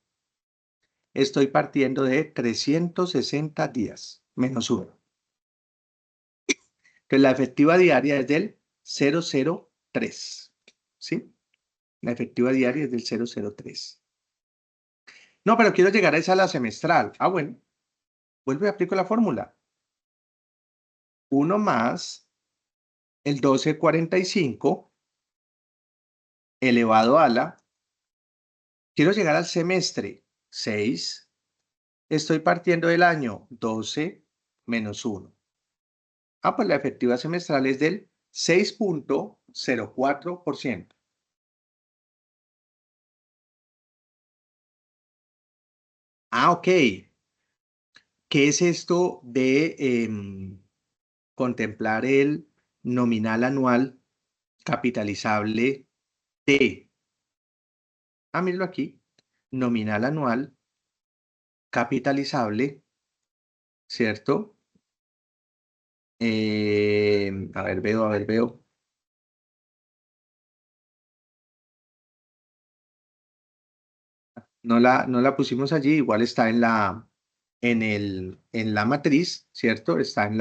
Estoy partiendo de 360 días, menos 1. Entonces, la efectiva diaria es del 003, ¿sí? La efectiva diaria es del 003. No, pero quiero llegar a esa la semestral. Ah, bueno, vuelvo y aplico la fórmula. 1 más el 1245 elevado a la. Quiero llegar al semestre, 6. Estoy partiendo del año, 12 menos 1. Ah, pues la efectiva semestral es del 6,04%. Ah, ok. ¿Qué es esto de contemplar el nominal anual capitalizable de? Ah, mírenlo aquí. Nominal anual capitalizable, ¿cierto? A ver, veo. No la pusimos allí, igual está en la matriz, ¿cierto? Está en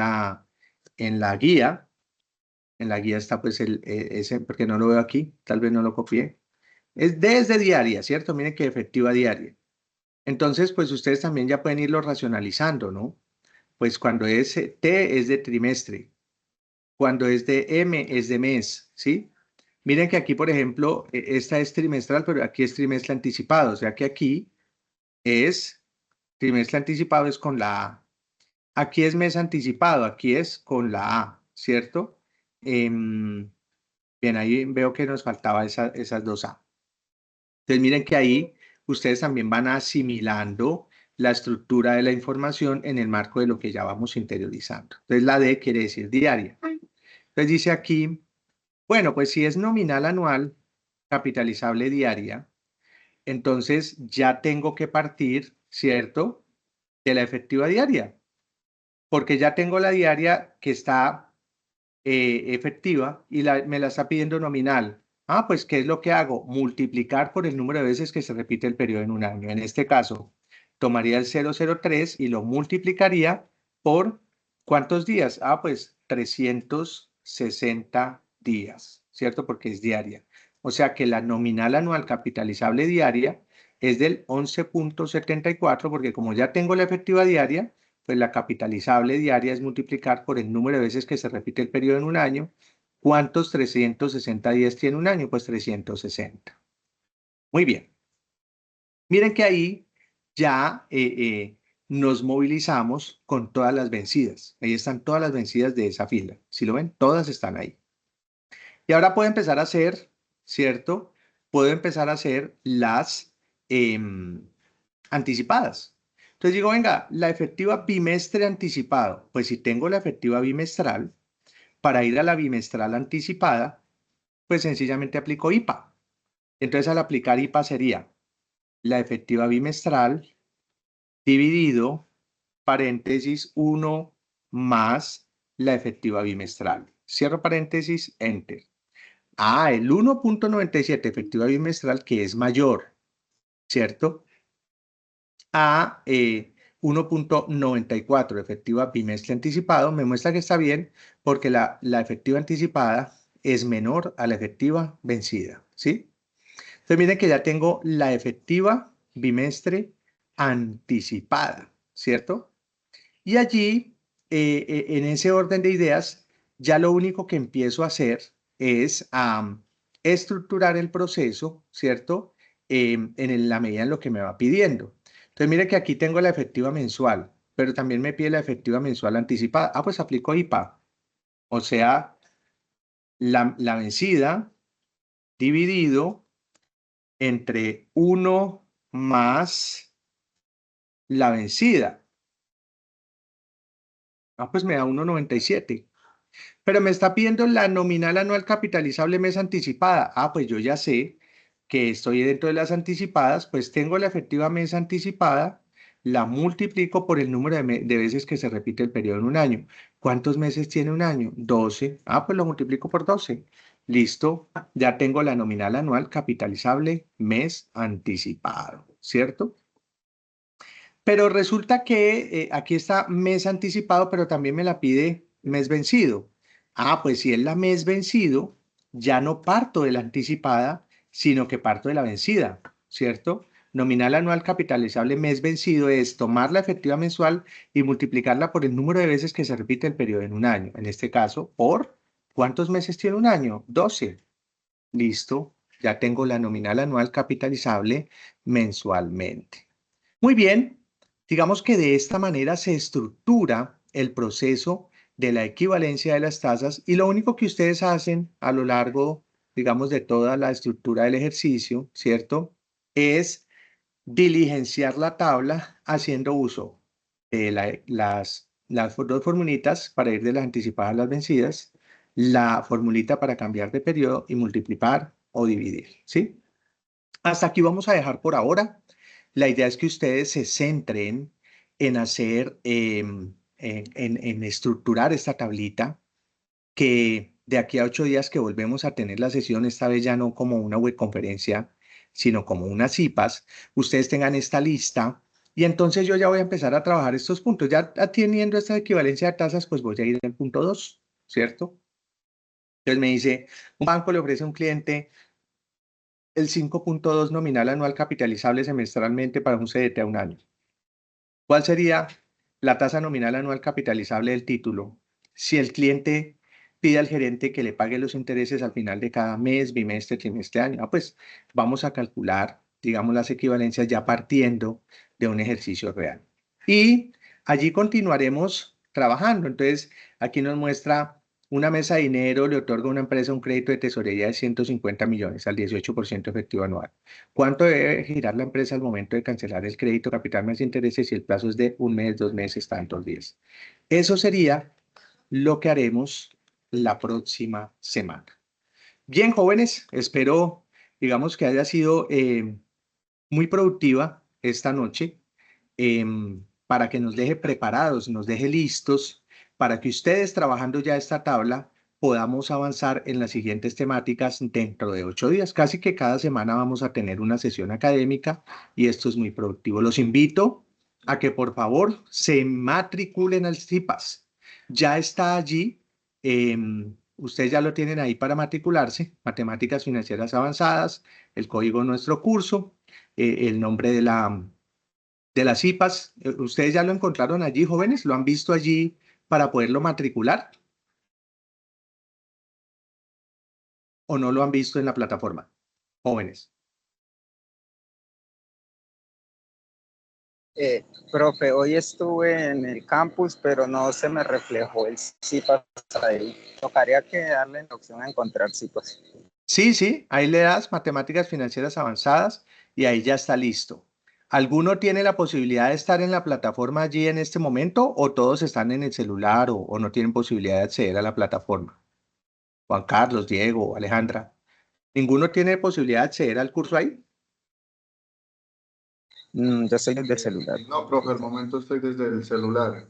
la guía. En la guía está pues ese, porque no lo veo aquí, tal vez no lo copié. Es desde diaria, ¿cierto? Miren que efectiva diaria. Entonces, pues ustedes también ya pueden irlo racionalizando, ¿no? Pues cuando es T es de trimestre, Cuando es de M, es de mes, ¿sí? Miren que aquí, por ejemplo, esta es trimestral, pero aquí es trimestre anticipado. O sea que aquí es trimestre anticipado es con la A. Aquí es mes anticipado, aquí es con la A, ¿cierto? Bien, ahí veo que nos faltaba esas dos A. Entonces miren que ahí ustedes también van asimilando la estructura de la información en el marco de lo que ya vamos interiorizando. Entonces la D quiere decir diaria. Entonces dice aquí, bueno, pues si es nominal anual, capitalizable diaria, entonces ya tengo que partir, ¿cierto? De la efectiva diaria, porque ya tengo la diaria que está efectiva y me la está pidiendo nominal. Ah, pues, ¿qué es lo que hago? Multiplicar por el número de veces que se repite el periodo en un año. En este caso, tomaría el 003 y lo multiplicaría por ¿cuántos días? Ah, pues 360 días, ¿cierto? Porque es diaria. O sea que la nominal anual capitalizable diaria es del 11.74 porque como ya tengo la efectiva diaria, pues la capitalizable diaria es multiplicar por el número de veces que se repite el periodo en un año. ¿Cuántos 360 días tiene un año? Pues 360. Muy bien. Miren que ahí ya nos movilizamos con todas las vencidas. Ahí están todas las vencidas de esa fila. ¿Sí lo ven? Todas están ahí. Y ahora puedo empezar a hacer, ¿cierto? Puedo empezar a hacer las anticipadas. Entonces digo, venga, la efectiva bimestre anticipado. Pues si tengo la efectiva bimestral, para ir a la bimestral anticipada, pues sencillamente aplico IPA. Entonces al aplicar IPA sería la efectiva bimestral dividido, paréntesis, 1 más la efectiva bimestral. Cierro paréntesis, enter. Ah, el 1.97 efectiva bimestral que es mayor, ¿cierto? A 1.94 efectiva bimestre anticipado, me muestra que está bien porque la efectiva anticipada es menor a la efectiva vencida, ¿sí? Entonces miren que ya tengo la efectiva bimestre anticipada, ¿cierto? Y allí, en ese orden de ideas, ya lo único que empiezo a hacer es estructurar el proceso, ¿cierto? En la medida en lo que me va pidiendo. Entonces, mire que aquí tengo la efectiva mensual, pero también me pide la efectiva mensual anticipada. Ah, pues aplico IPA. O sea, la vencida dividido entre 1 más la vencida. Ah, pues me da 1.97. Pero me está pidiendo la nominal anual capitalizable mes anticipada. Ah, pues yo ya sé que estoy dentro de las anticipadas, pues tengo la efectiva mes anticipada, la multiplico por el número de veces que se repite el periodo en un año. ¿Cuántos meses tiene un año? 12. Ah, pues lo multiplico por 12. Listo, ya tengo la nominal anual capitalizable mes anticipado, ¿cierto? Pero resulta que aquí está mes anticipado, pero también me la pide mes vencido. Ah, pues si es la mes vencido, ya no parto de la anticipada, sino que parto de la vencida, ¿cierto? Nominal anual capitalizable mes vencido es tomar la efectiva mensual y multiplicarla por el número de veces que se repite el periodo en un año. En este caso, por ¿cuántos meses tiene un año? 12. Listo, ya tengo la nominal anual capitalizable mensualmente. Muy bien, digamos que de esta manera se estructura el proceso de la equivalencia de las tasas y lo único que ustedes hacen a lo largo, digamos, de toda la estructura del ejercicio, ¿cierto? Es diligenciar la tabla haciendo uso de las dos formulitas para ir de las anticipadas a las vencidas, la formulita para cambiar de periodo y multiplicar o dividir, ¿sí? Hasta aquí vamos a dejar por ahora. La idea es que ustedes se centren en hacer, en estructurar esta tablita, que de aquí a 8 días que volvemos a tener la sesión, esta vez ya no como una webconferencia, sino como unas CIPAS, ustedes tengan esta lista y entonces yo ya voy a empezar a trabajar estos puntos. Ya teniendo esta equivalencia de tasas, pues voy a ir al punto 2, ¿cierto? Entonces me dice, un banco le ofrece a un cliente el 5.2 nominal anual capitalizable semestralmente para un CDT a un año. ¿Cuál sería la tasa nominal anual capitalizable del título si el cliente pide al gerente que le pague los intereses al final de cada mes, bimestre, trimestre, año. Ah, pues vamos a calcular, digamos, las equivalencias ya partiendo de un ejercicio real. Y allí continuaremos trabajando. Entonces, aquí nos muestra una mesa de dinero, le otorga a una empresa un crédito de tesorería de 150 millones al 18% efectivo anual. ¿Cuánto debe girar la empresa al momento de cancelar el crédito, capital más intereses si el plazo es de un mes, 2 meses, tantos días? Eso sería lo que haremos la próxima semana. Bien, jóvenes, espero, digamos, que haya sido muy productiva esta noche para que nos deje preparados, nos deje listos, para que ustedes trabajando ya esta tabla podamos avanzar en las siguientes temáticas dentro de 8 días. Casi que cada semana vamos a tener una sesión académica y esto es muy productivo. Los invito a que por favor se matriculen al CIPAS. Ya está allí. Ustedes ya lo tienen ahí para matricularse, Matemáticas Financieras Avanzadas, el código de nuestro curso, el nombre de las CIPAS. ¿Ustedes ya lo encontraron allí, jóvenes? ¿Lo han visto allí para poderlo matricular? ¿O no lo han visto en la plataforma, jóvenes? Profe, hoy estuve en el campus, pero no se me reflejó el CIPAS ahí. Tocaría que darle la opción a encontrar CIPAS. Sí, sí, ahí le das Matemáticas Financieras Avanzadas y ahí ya está listo. ¿Alguno tiene la posibilidad de estar en la plataforma allí en este momento o todos están en el celular o no tienen posibilidad de acceder a la plataforma? Juan Carlos, Diego, Alejandra. ¿Ninguno tiene posibilidad de acceder al curso ahí? Yo soy desde el celular. No, profe, al momento estoy desde el celular.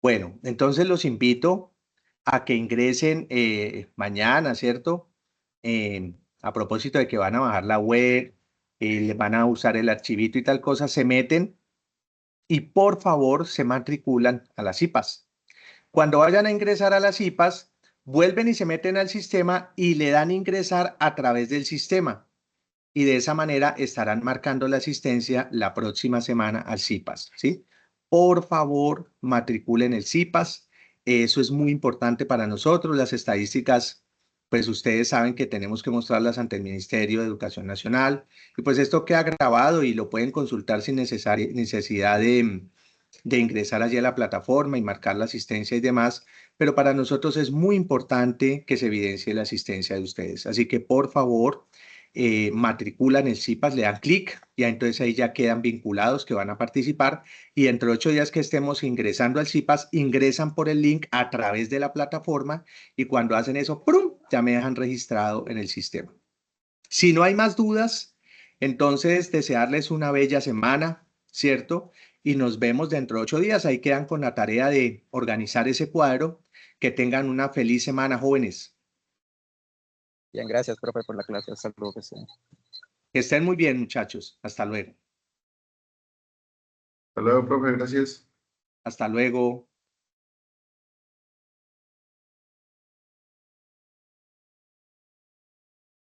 Bueno, entonces los invito a que ingresen mañana, ¿cierto? A propósito de que van a bajar la web, les van a usar el archivito y tal cosa, se meten y por favor se matriculan a las CIPAS. Cuando vayan a ingresar a las CIPAS, vuelven y se meten al sistema y le dan ingresar a través del sistema. Y de esa manera estarán marcando la asistencia la próxima semana al CIPAS, ¿sí? Por favor, matriculen el CIPAS. Eso es muy importante para nosotros. Las estadísticas, pues ustedes saben que tenemos que mostrarlas ante el Ministerio de Educación Nacional. Y pues esto queda grabado y lo pueden consultar sin necesidad de ingresar allí a la plataforma y marcar la asistencia y demás, pero para nosotros es muy importante que se evidencie la asistencia de ustedes. Así que por favor, matriculan el CIPAS, le dan clic y entonces ahí ya quedan vinculados que van a participar y dentro de 8 días que estemos ingresando al CIPAS, ingresan por el link a través de la plataforma y cuando hacen eso, ¡prum!, ya me dejan registrado en el sistema. Si no hay más dudas, entonces desearles una bella semana, ¿cierto? Y nos vemos dentro de 8 días. Ahí quedan con la tarea de organizar ese cuadro. Que tengan una feliz semana, jóvenes. Bien, gracias, profe, por la clase. Hasta luego. Que estén muy bien, muchachos. Hasta luego. Hasta luego, profe, gracias. Hasta luego.